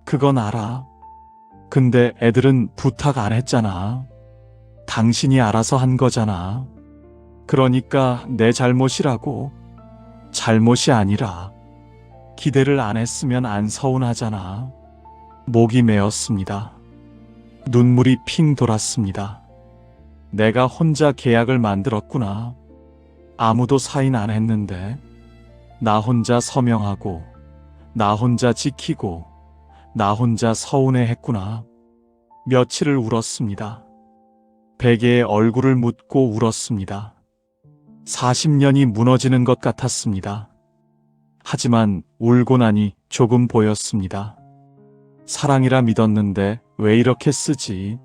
Speaker 1: 그건 알아. 근데 애들은 부탁 안 했잖아. 당신이 알아서 한 거잖아. 그러니까 내 잘못이라고. 잘못이 아니라 기대를 안 했으면 안 서운하잖아. 목이 메었습니다. 눈물이 핑 돌았습니다. 내가 혼자 계약을 만들었구나. 아무도 사인 안 했는데 나 혼자 서명하고 나 혼자 지키고 나 혼자 서운해 했구나. 며칠을 울었습니다. 베개에 얼굴을 묻고 울었습니다. 40년이 무너지는 것 같았습니다. 하지만 울고 나니 조금 보였습니다. 사랑이라 믿었는데 왜 이렇게 쓰지?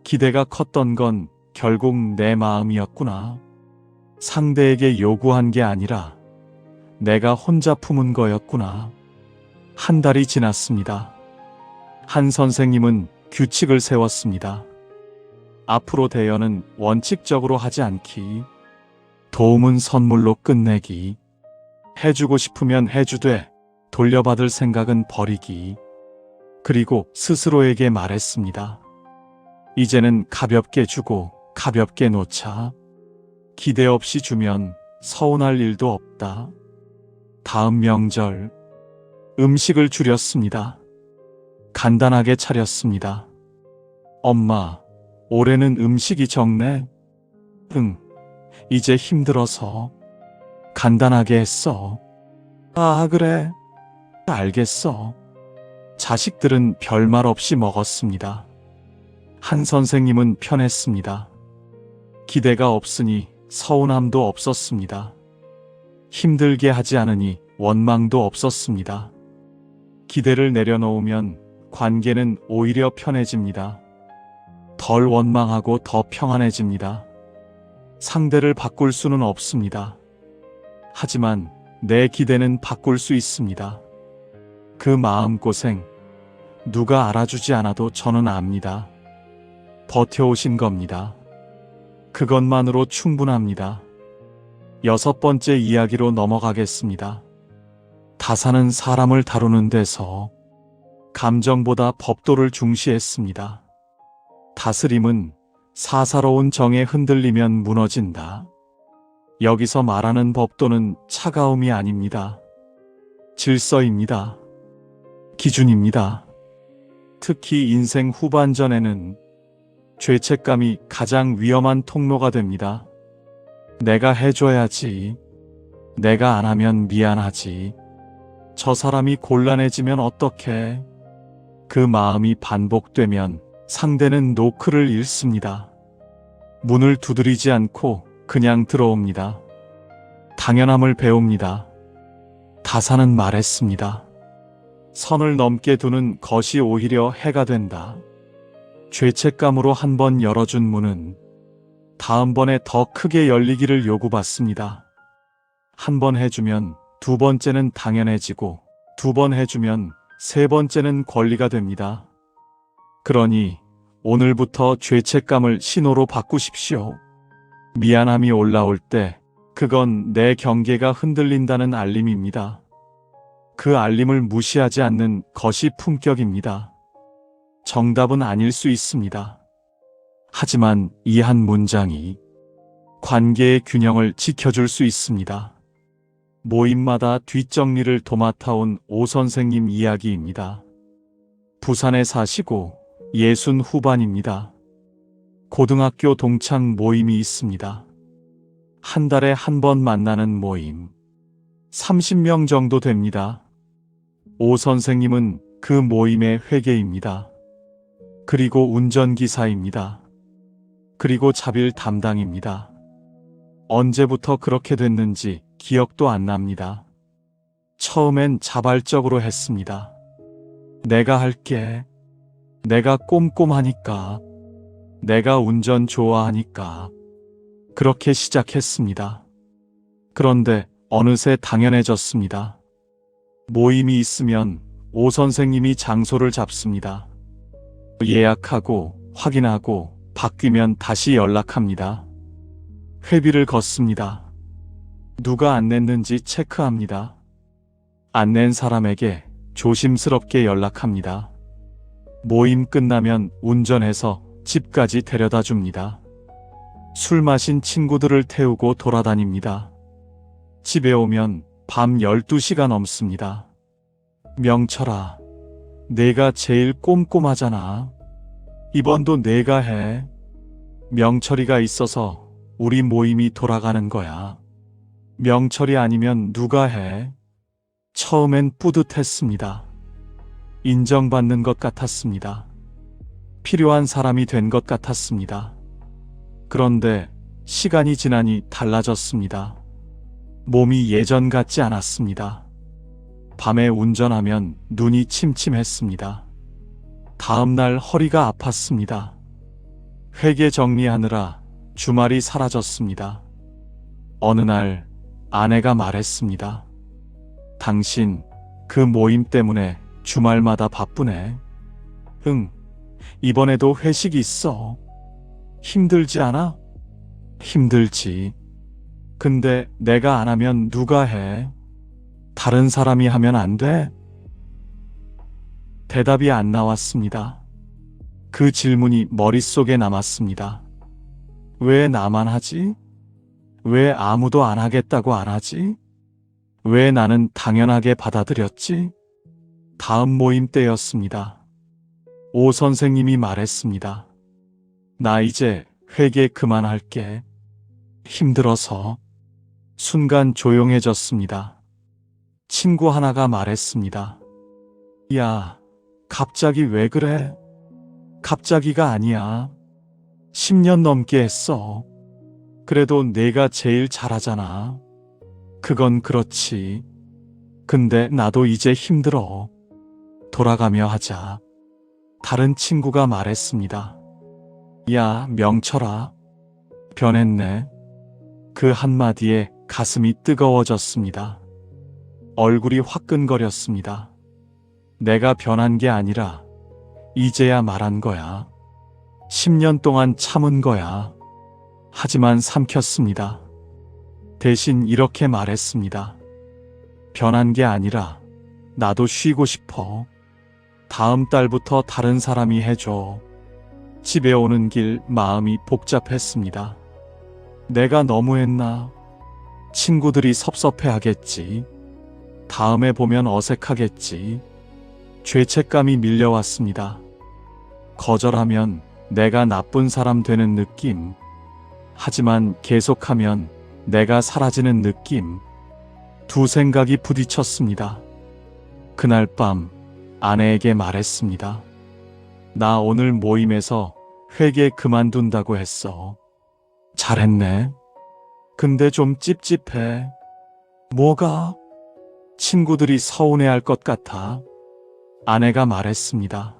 Speaker 1: 기대가 컸던 건 결국 내 마음이었구나. 상대에게 요구한 게 아니라 내가 혼자 품은 거였구나. 한 달이 지났습니다. 한 선생님은 규칙을 세웠습니다. 앞으로 대여는 원칙적으로 하지 않기. 도움은 선물로 끝내기. 해주고 싶으면 해주되 돌려받을 생각은 버리기. 그리고 스스로에게 말했습니다. 이제는 가볍게 주고 가볍게 놓자. 기대 없이 주면 서운할 일도 없다. 다음 명절 음식을 줄였습니다. 간단하게 차렸습니다. 엄마, 올해는 음식이 적네. 응, 이제 힘들어서 간단하게 했어. 아, 그래. 알겠어. 자식들은 별말 없이 먹었습니다. 한 선생님은 편했습니다. 기대가 없으니 서운함도 없었습니다. 힘들게 하지 않으니 원망도 없었습니다. 기대를 내려놓으면 관계는 오히려 편해집니다. 덜 원망하고 더 평안해집니다. 상대를 바꿀 수는 없습니다. 하지만 내 기대는 바꿀 수 있습니다. 그 마음고생 누가 알아주지 않아도 저는 압니다. 버텨오신 겁니다. 그것만으로 충분합니다. 6번째 이야기로 넘어가겠습니다. 다사는 사람을 다루는 데서 감정보다 법도를 중시했습니다. 다스림은 사사로운 정에 흔들리면 무너진다. 여기서 말하는 법도는 차가움이 아닙니다. 질서입니다. 기준입니다. 특히 인생 후반전에는 죄책감이 가장 위험한 통로가 됩니다. 내가 해줘야지. 내가 안 하면 미안하지. 저 사람이 곤란해지면 어떡해. 그 마음이 반복되면 상대는 노크를 잃습니다. 문을 두드리지 않고 그냥 들어옵니다. 당연함을 배웁니다. 다사는 말했습니다. 선을 넘게 두는 것이 오히려 해가 된다. 죄책감으로 한 번 열어준 문은 다음번에 더 크게 열리기를 요구받습니다. 한 번 해주면 두 번째는 당연해지고 두 번 해주면 세 번째는 권리가 됩니다. 그러니 오늘부터 죄책감을 신호로 바꾸십시오. 미안함이 올라올 때 그건 내 경계가 흔들린다는 알림입니다. 그 알림을 무시하지 않는 것이 품격입니다. 정답은 아닐 수 있습니다. 하지만 이 한 문장이 관계의 균형을 지켜줄 수 있습니다. 모임마다 뒷정리를 도맡아온 오 선생님 이야기입니다. 부산에 사시고 60 후반입니다. 고등학교 동창 모임이 있습니다. 한 달에 한 번 만나는 모임. 30명 정도 됩니다. 오 선생님은 그 모임의 회계입니다. 그리고 운전기사입니다. 그리고 자빌 담당입니다. 언제부터 그렇게 됐는지 기억도 안 납니다. 처음엔 자발적으로 했습니다. 내가 할게. 내가 꼼꼼하니까. 내가 운전 좋아하니까. 그렇게 시작했습니다. 그런데 어느새 당연해졌습니다. 모임이 있으면 오 선생님이 장소를 잡습니다. 예약하고 확인하고 바뀌면 다시 연락합니다. 회비를 걷습니다. 누가 안 냈는지 체크합니다. 안 낸 사람에게 조심스럽게 연락합니다. 모임 끝나면 운전해서 집까지 데려다 줍니다. 술 마신 친구들을 태우고 돌아다닙니다. 집에 오면 밤 12시가 넘습니다. 명철아, 내가 제일 꼼꼼하잖아. 이번도 내가 해. 명철이가 있어서 우리 모임이 돌아가는 거야. 명철이 아니면 누가 해? 처음엔 뿌듯했습니다. 인정받는 것 같았습니다. 필요한 사람이 된 것 같았습니다. 그런데 시간이 지나니 달라졌습니다. 몸이 예전 같지 않았습니다. 밤에 운전하면 눈이 침침했습니다. 다음날 허리가 아팠습니다. 회계 정리하느라 주말이 사라졌습니다. 어느 날 아내가 말했습니다. 당신 그 모임 때문에 주말마다 바쁘네. 응, 이번에도 회식 있어. 힘들지 않아? 힘들지. 근데 내가 안 하면 누가 해? 다른 사람이 하면 안 돼? 대답이 안 나왔습니다. 그 질문이 머릿속에 남았습니다. 왜 나만 하지? 왜 아무도 안 하겠다고 안 하지? 왜 나는 당연하게 받아들였지? 다음 모임 때였습니다. 오 선생님이 말했습니다. 나 이제 회계 그만할게. 힘들어서. 순간 조용해졌습니다. 친구 하나가 말했습니다. 야, 갑자기 왜 그래? 갑자기가 아니야. 10년 넘게 했어. 그래도 내가 제일 잘하잖아. 그건 그렇지. 근데 나도 이제 힘들어. 돌아가며 하자. 다른 친구가 말했습니다. 야, 명철아. 변했네. 그 한마디에 가슴이 뜨거워졌습니다. 얼굴이 화끈거렸습니다. 내가 변한 게 아니라 이제야 말한 거야. 10년 동안 참은 거야. 하지만 삼켰습니다. 대신 이렇게 말했습니다. 변한 게 아니라 나도 쉬고 싶어. 다음 달부터 다른 사람이 해줘. 집에 오는 길 마음이 복잡했습니다. 내가 너무했나? 친구들이 섭섭해하겠지. 다음에 보면 어색하겠지. 죄책감이 밀려왔습니다. 거절하면 내가 나쁜 사람 되는 느낌. 하지만 계속하면 내가 사라지는 느낌. 두 생각이 부딪혔습니다. 그날 밤 아내에게 말했습니다. 나 오늘 모임에서 회계 그만둔다고 했어. 잘했네. 근데 좀 찝찝해. 뭐가? 친구들이 서운해할 것 같아. 아내가 말했습니다.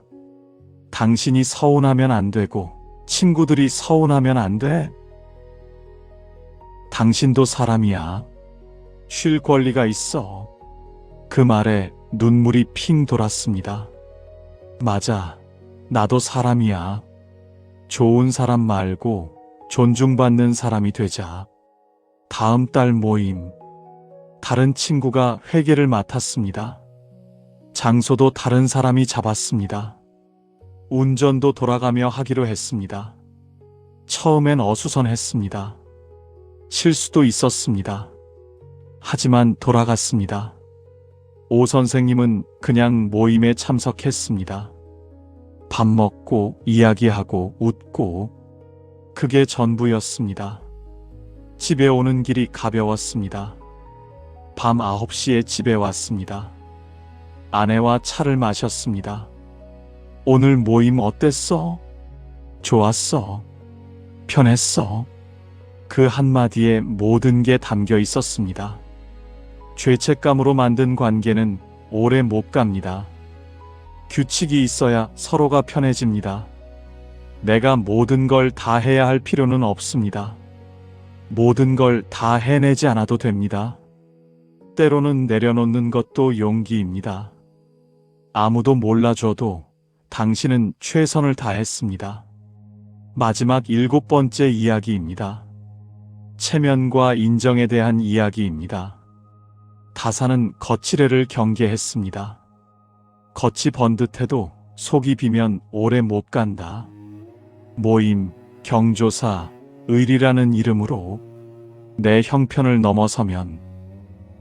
Speaker 1: 당신이 서운하면 안 되고 친구들이 서운하면 안 돼. 당신도 사람이야. 쉴 권리가 있어. 그 말에 눈물이 핑 돌았습니다. 맞아. 나도 사람이야. 좋은 사람 말고 존중받는 사람이 되자. 다음 달 모임. 다른 친구가 회계를 맡았습니다. 장소도 다른 사람이 잡았습니다. 운전도 돌아가며 하기로 했습니다. 처음엔 어수선했습니다. 실수도 있었습니다. 하지만 돌아갔습니다. 오 선생님은 그냥 모임에 참석했습니다. 밥 먹고 이야기하고 웃고 그게 전부였습니다. 집에 오는 길이 가벼웠습니다. 밤 9시에 집에 왔습니다. 아내와 차를 마셨습니다. 오늘 모임 어땠어? 좋았어. 편했어. 그 한마디에 모든 게 담겨 있었습니다. 죄책감으로 만든 관계는 오래 못 갑니다. 규칙이 있어야 서로가 편해집니다. 내가 모든 걸 다 해야 할 필요는 없습니다. 모든 걸 다 해내지 않아도 됩니다. 때로는 내려놓는 것도 용기입니다. 아무도 몰라줘도 당신은 최선을 다했습니다. 마지막 7번째 이야기입니다. 체면과 인정에 대한 이야기입니다. 다사는 거칠애를 경계했습니다. 겉이 번듯해도 속이 비면 오래 못 간다. 모임, 경조사, 의리라는 이름으로 내 형편을 넘어서면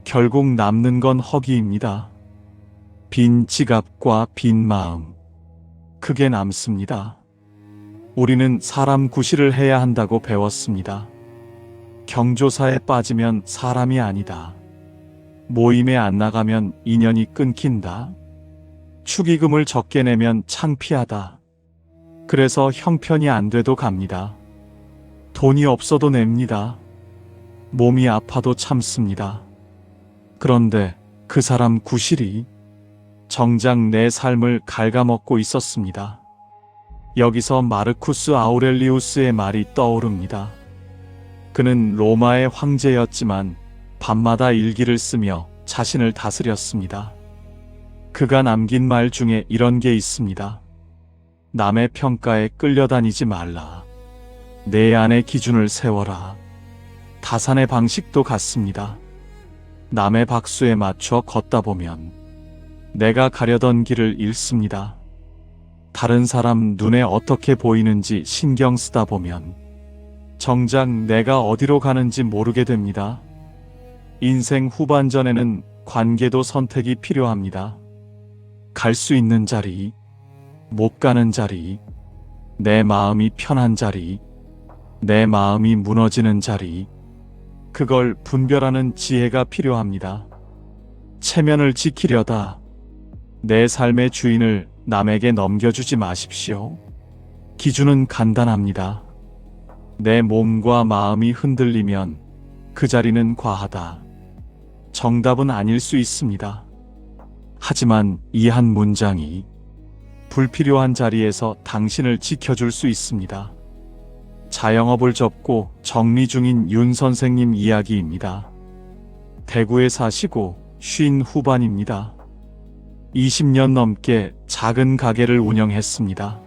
Speaker 1: 결국 남는 건 허기입니다. 빈 지갑과 빈 마음, 그게 남습니다. 우리는 사람 구실을 해야 한다고 배웠습니다. 경조사에 빠지면 사람이 아니다. 모임에 안 나가면 인연이 끊긴다. 축의금을 적게 내면 창피하다. 그래서 형편이 안 돼도 갑니다. 돈이 없어도 냅니다. 몸이 아파도 참습니다. 그런데 그 사람 구실이 정작 내 삶을 갉아먹고 있었습니다. 여기서 마르쿠스 아우렐리우스의 말이 떠오릅니다. 그는 로마의 황제였지만 밤마다 일기를 쓰며 자신을 다스렸습니다. 그가 남긴 말 중에 이런 게 있습니다. 남의 평가에 끌려다니지 말라. 내 안의 기준을 세워라. 다산의 방식도 같습니다. 남의 박수에 맞춰 걷다 보면 내가 가려던 길을 잃습니다. 다른 사람 눈에 어떻게 보이는지 신경 쓰다 보면 정작 내가 어디로 가는지 모르게 됩니다. 인생 후반전에는 관계도 선택이 필요합니다. 갈 수 있는 자리, 못 가는 자리, 내 마음이 편한 자리, 내 마음이 무너지는 자리, 그걸 분별하는 지혜가 필요합니다. 체면을 지키려다 내 삶의 주인을 남에게 넘겨주지 마십시오. 기준은 간단합니다. 내 몸과 마음이 흔들리면 그 자리는 과하다. 정답은 아닐 수 있습니다. 하지만 이 한 문장이 불필요한 자리에서 당신을 지켜줄 수 있습니다. 자영업을 접고 정리 중인 윤 선생님 이야기입니다. 대구에 사시고 50 후반입니다. 20년 넘게 작은 가게를 운영했습니다.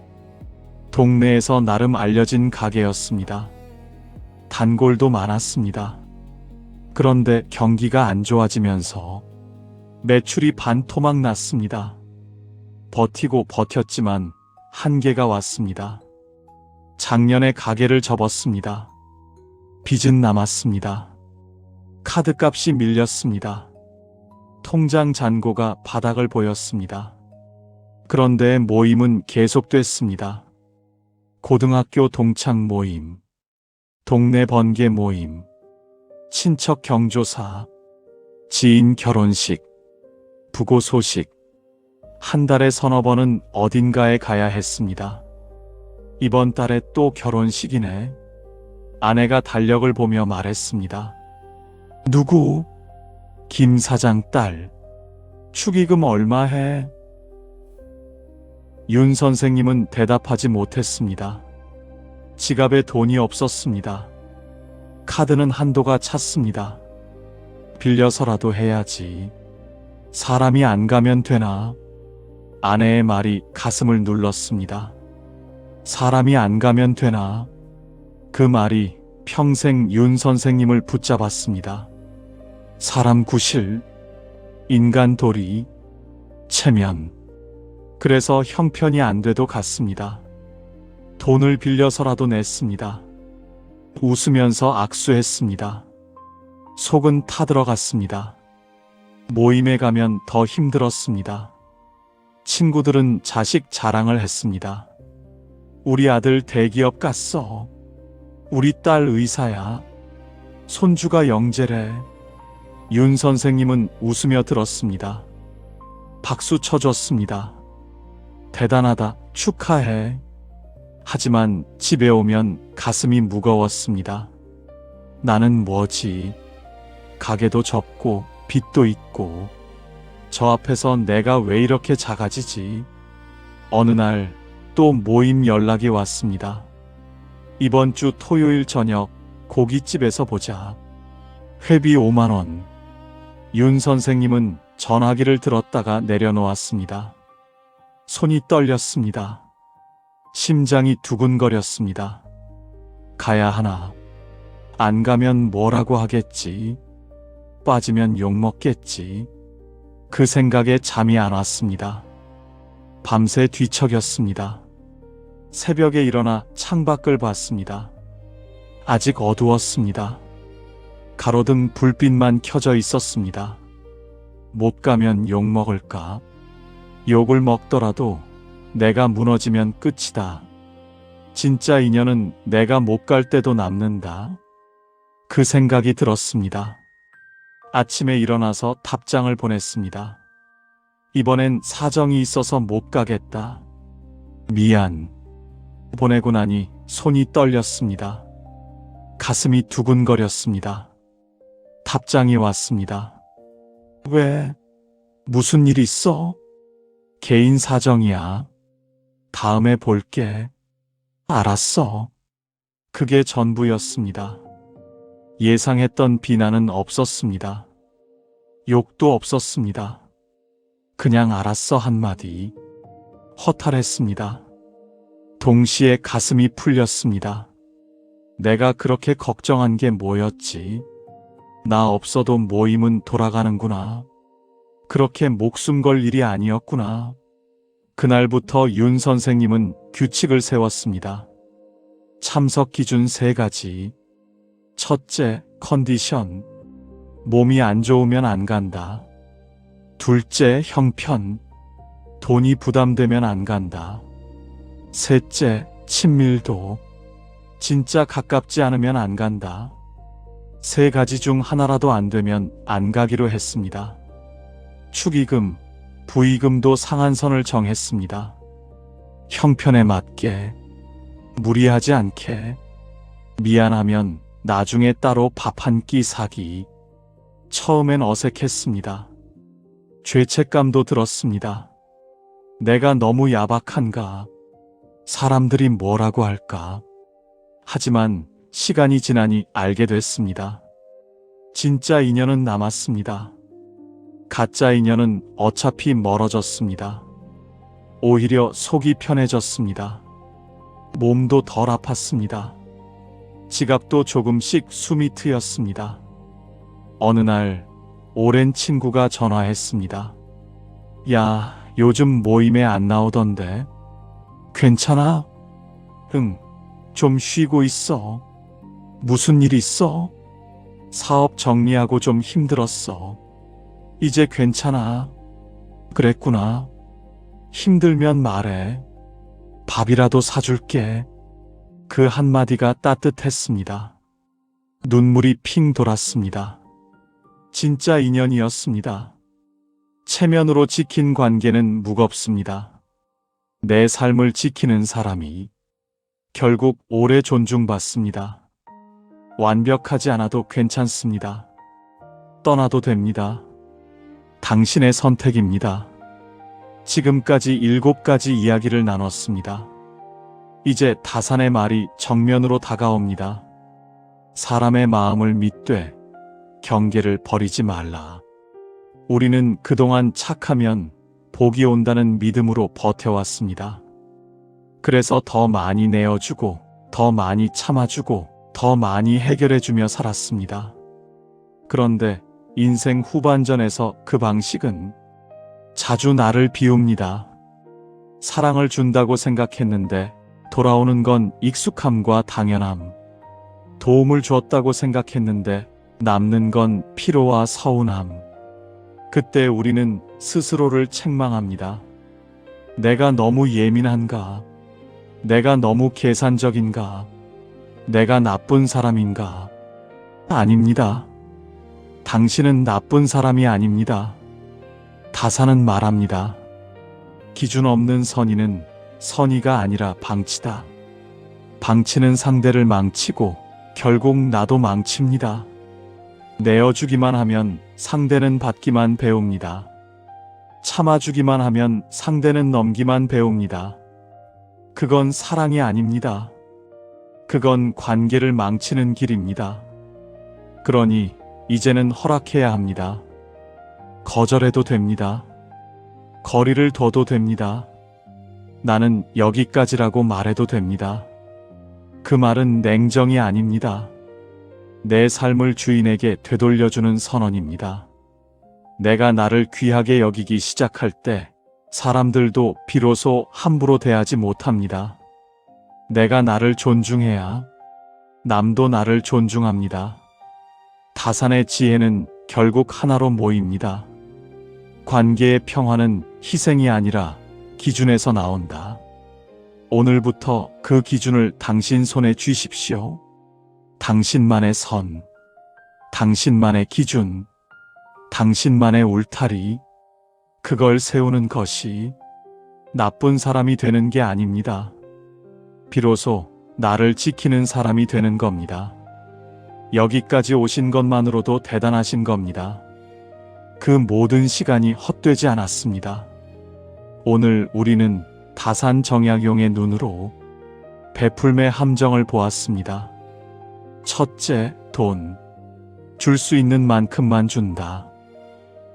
Speaker 1: 동네에서 나름 알려진 가게였습니다. 단골도 많았습니다. 그런데 경기가 안 좋아지면서 매출이 반토막 났습니다. 버티고 버텼지만 한계가 왔습니다. 작년에 가게를 접었습니다. 빚은 남았습니다. 카드값이 밀렸습니다. 통장 잔고가 바닥을 보였습니다. 그런데 모임은 계속됐습니다. 고등학교 동창 모임, 동네 번개 모임, 친척 경조사, 지인 결혼식, 부고 소식, 한 달에 서너 번은 어딘가에 가야 했습니다. 이번 달에 또 결혼식이네. 아내가 달력을 보며 말했습니다. 누구? 김 사장 딸. 축의금 얼마 해? 윤 선생님은 대답하지 못했습니다. 지갑에 돈이 없었습니다. 카드는 한도가 찼습니다. 빌려서라도 해야지. 사람이 안 가면 되나? 아내의 말이 가슴을 눌렀습니다. 사람이 안 가면 되나? 그 말이 평생 윤 선생님을 붙잡았습니다. 사람 구실, 인간 도리, 체면. 그래서 형편이 안 돼도 갔습니다. 돈을 빌려서라도 냈습니다. 웃으면서 악수했습니다. 속은 타들어갔습니다. 모임에 가면 더 힘들었습니다. 친구들은 자식 자랑을 했습니다. 우리 아들 대기업 갔어. 우리 딸 의사야. 손주가 영재래. 윤 선생님은 웃으며 들었습니다. 박수 쳐줬습니다. 대단하다, 축하해. 하지만 집에 오면 가슴이 무거웠습니다. 나는 뭐지? 가게도 접고 빚도 있고 저 앞에서 내가 왜 이렇게 작아지지? 어느 날 또 모임 연락이 왔습니다. 이번 주 토요일 저녁 고깃집에서 보자. 회비 5만 원. 윤 선생님은 전화기를 들었다가 내려놓았습니다. 손이 떨렸습니다. 심장이 두근거렸습니다. 가야 하나? 안 가면 뭐라고 하겠지? 빠지면 욕먹겠지? 그 생각에 잠이 안 왔습니다. 밤새 뒤척였습니다. 새벽에 일어나 창밖을 봤습니다. 아직 어두웠습니다. 가로등 불빛만 켜져 있었습니다. 못 가면 욕 먹을까? 욕을 먹더라도 내가 무너지면 끝이다. 진짜 인연은 내가 못 갈 때도 남는다. 그 생각이 들었습니다. 아침에 일어나서 답장을 보냈습니다. 이번엔 사정이 있어서 못 가겠다. 미안. 보내고 나니 손이 떨렸습니다. 가슴이 두근거렸습니다. 답장이 왔습니다. 왜? 무슨 일 있어? 개인 사정이야. 다음에 볼게. 알았어. 그게 전부였습니다. 예상했던 비난은 없었습니다. 욕도 없었습니다. 그냥 알았어 한마디. 허탈했습니다. 동시에 가슴이 풀렸습니다. 내가 그렇게 걱정한 게 뭐였지? 나 없어도 모임은 돌아가는구나. 그렇게 목숨 걸 일이 아니었구나. 그날부터 윤 선생님은 규칙을 세웠습니다. 참석 기준 3가지. 첫째, 컨디션. 몸이 안 좋으면 안 간다. 둘째, 형편. 돈이 부담되면 안 간다. 셋째, 친밀도. 진짜 가깝지 않으면 안 간다. 3가지 중 하나라도 안 되면 안 가기로 했습니다. 축의금, 부의금도 상한선을 정했습니다. 형편에 맞게, 무리하지 않게, 미안하면 나중에 따로 밥 한 끼 사기. 처음엔 어색했습니다. 죄책감도 들었습니다. 내가 너무 야박한가? 사람들이 뭐라고 할까? 하지만 시간이 지나니 알게 됐습니다. 진짜 인연은 남았습니다. 가짜 인연은 어차피 멀어졌습니다. 오히려 속이 편해졌습니다. 몸도 덜 아팠습니다. 지갑도 조금씩 숨이 트였습니다. 어느 날 오랜 친구가 전화했습니다. 야, 요즘 모임에 안 나오던데. 괜찮아? 응, 좀 쉬고 있어. 무슨 일 있어? 사업 정리하고 좀 힘들었어. 이제 괜찮아. 그랬구나. 힘들면 말해. 밥이라도 사줄게. 그 한마디가 따뜻했습니다. 눈물이 핑 돌았습니다. 진짜 인연이었습니다. 체면으로 지킨 관계는 무겁습니다. 내 삶을 지키는 사람이 결국 오래 존중받습니다. 완벽하지 않아도 괜찮습니다. 떠나도 됩니다. 당신의 선택입니다. 지금까지 7가지 이야기를 나눴습니다. 이제 다산의 말이 정면으로 다가옵니다. 사람의 마음을 믿되 경계를 버리지 말라. 우리는 그동안 착하면 복이 온다는 믿음으로 버텨왔습니다. 그래서 더 많이 내어주고, 더 많이 참아주고, 더 많이 해결해주며 살았습니다. 그런데 인생 후반전에서 그 방식은 자주 나를 비웁니다. 사랑을 준다고 생각했는데 돌아오는 건 익숙함과 당연함. 도움을 줬다고 생각했는데 남는 건 피로와 서운함. 그때 우리는 스스로를 책망합니다. 내가 너무 예민한가? 내가 너무 계산적인가? 내가 나쁜 사람인가? 아닙니다. 당신은 나쁜 사람이 아닙니다. 다산은 말합니다. 기준 없는 선의는 선의가 아니라 방치다. 방치는 상대를 망치고 결국 나도 망칩니다. 내어주기만 하면 상대는 받기만 배웁니다. 참아주기만 하면 상대는 넘기만 배웁니다. 그건 사랑이 아닙니다. 그건 관계를 망치는 길입니다. 그러니 이제는 허락해야 합니다. 거절해도 됩니다. 거리를 둬도 됩니다. 나는 여기까지라고 말해도 됩니다. 그 말은 냉정이 아닙니다. 내 삶을 주인에게 되돌려주는 선언입니다. 내가 나를 귀하게 여기기 시작할 때 사람들도 비로소 함부로 대하지 못합니다. 내가 나를 존중해야 남도 나를 존중합니다. 다산의 지혜는 결국 하나로 모입니다. 관계의 평화는 희생이 아니라 기준에서 나온다. 오늘부터 그 기준을 당신 손에 쥐십시오. 당신만의 선, 당신만의 기준, 당신만의 울타리, 그걸 세우는 것이 나쁜 사람이 되는 게 아닙니다. 비로소 나를 지키는 사람이 되는 겁니다. 여기까지 오신 것만으로도 대단하신 겁니다. 그 모든 시간이 헛되지 않았습니다. 오늘 우리는 다산 정약용의 눈으로 베풀매 함정을 보았습니다. 첫째, 돈. 줄 수 있는 만큼만 준다.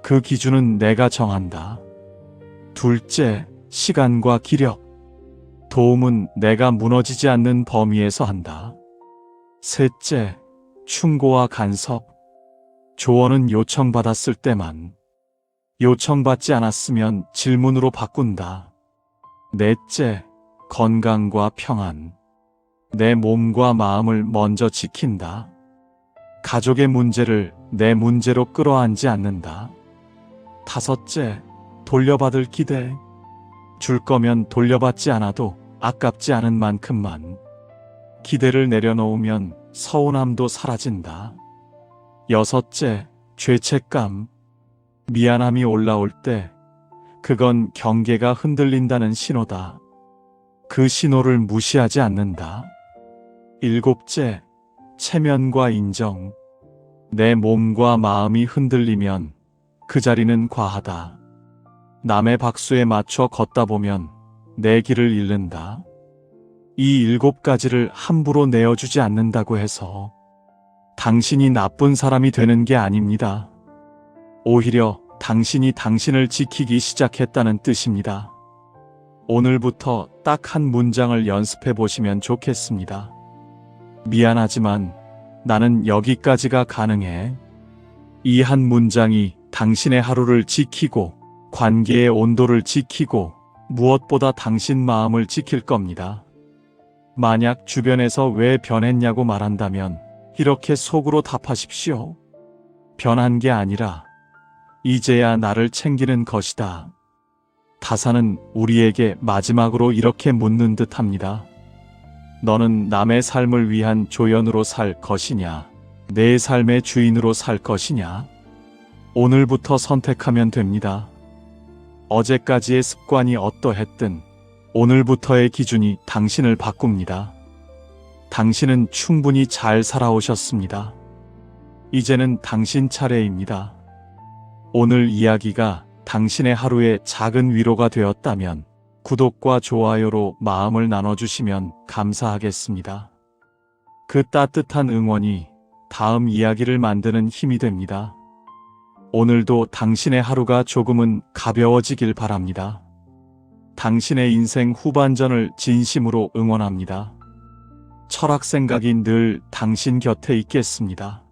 Speaker 1: 그 기준은 내가 정한다. 둘째, 시간과 기력. 도움은 내가 무너지지 않는 범위에서 한다. 셋째, 충고와 간섭. 조언은 요청받았을 때만. 요청받지 않았으면 질문으로 바꾼다. 넷째, 건강과 평안. 내 몸과 마음을 먼저 지킨다. 가족의 문제를 내 문제로 끌어안지 않는다. 다섯째, 돌려받을 기대. 줄 거면 돌려받지 않아도 아깝지 않은 만큼만. 기대를 내려놓으면 서운함도 사라진다. 여섯째, 죄책감. 미안함이 올라올 때 그건 경계가 흔들린다는 신호다. 그 신호를 무시하지 않는다. 일곱째, 체면과 인정. 내 몸과 마음이 흔들리면 그 자리는 과하다. 남의 박수에 맞춰 걷다 보면 내 길을 잃는다. 이 7가지를 함부로 내어주지 않는다고 해서 당신이 나쁜 사람이 되는 게 아닙니다. 오히려 당신이 당신을 지키기 시작했다는 뜻입니다. 오늘부터 딱 한 문장을 연습해 보시면 좋겠습니다. 미안하지만 나는 여기까지가 가능해. 이 한 문장이 당신의 하루를 지키고 관계의 온도를 지키고 무엇보다 당신 마음을 지킬 겁니다. 만약 주변에서 왜 변했냐고 말한다면 이렇게 속으로 답하십시오. 변한 게 아니라 이제야 나를 챙기는 것이다. 다산은 우리에게 마지막으로 이렇게 묻는 듯 합니다. 너는 남의 삶을 위한 조연으로 살 것이냐? 내 삶의 주인으로 살 것이냐? 오늘부터 선택하면 됩니다. 어제까지의 습관이 어떠했든 오늘부터의 기준이 당신을 바꿉니다. 당신은 충분히 잘 살아오셨습니다. 이제는 당신 차례입니다. 오늘 이야기가 당신의 하루에 작은 위로가 되었다면 구독과 좋아요로 마음을 나눠주시면 감사하겠습니다. 그 따뜻한 응원이 다음 이야기를 만드는 힘이 됩니다. 오늘도 당신의 하루가 조금은 가벼워지길 바랍니다. 당신의 인생 후반전을 진심으로 응원합니다. 철학 생각이 늘 당신 곁에 있겠습니다.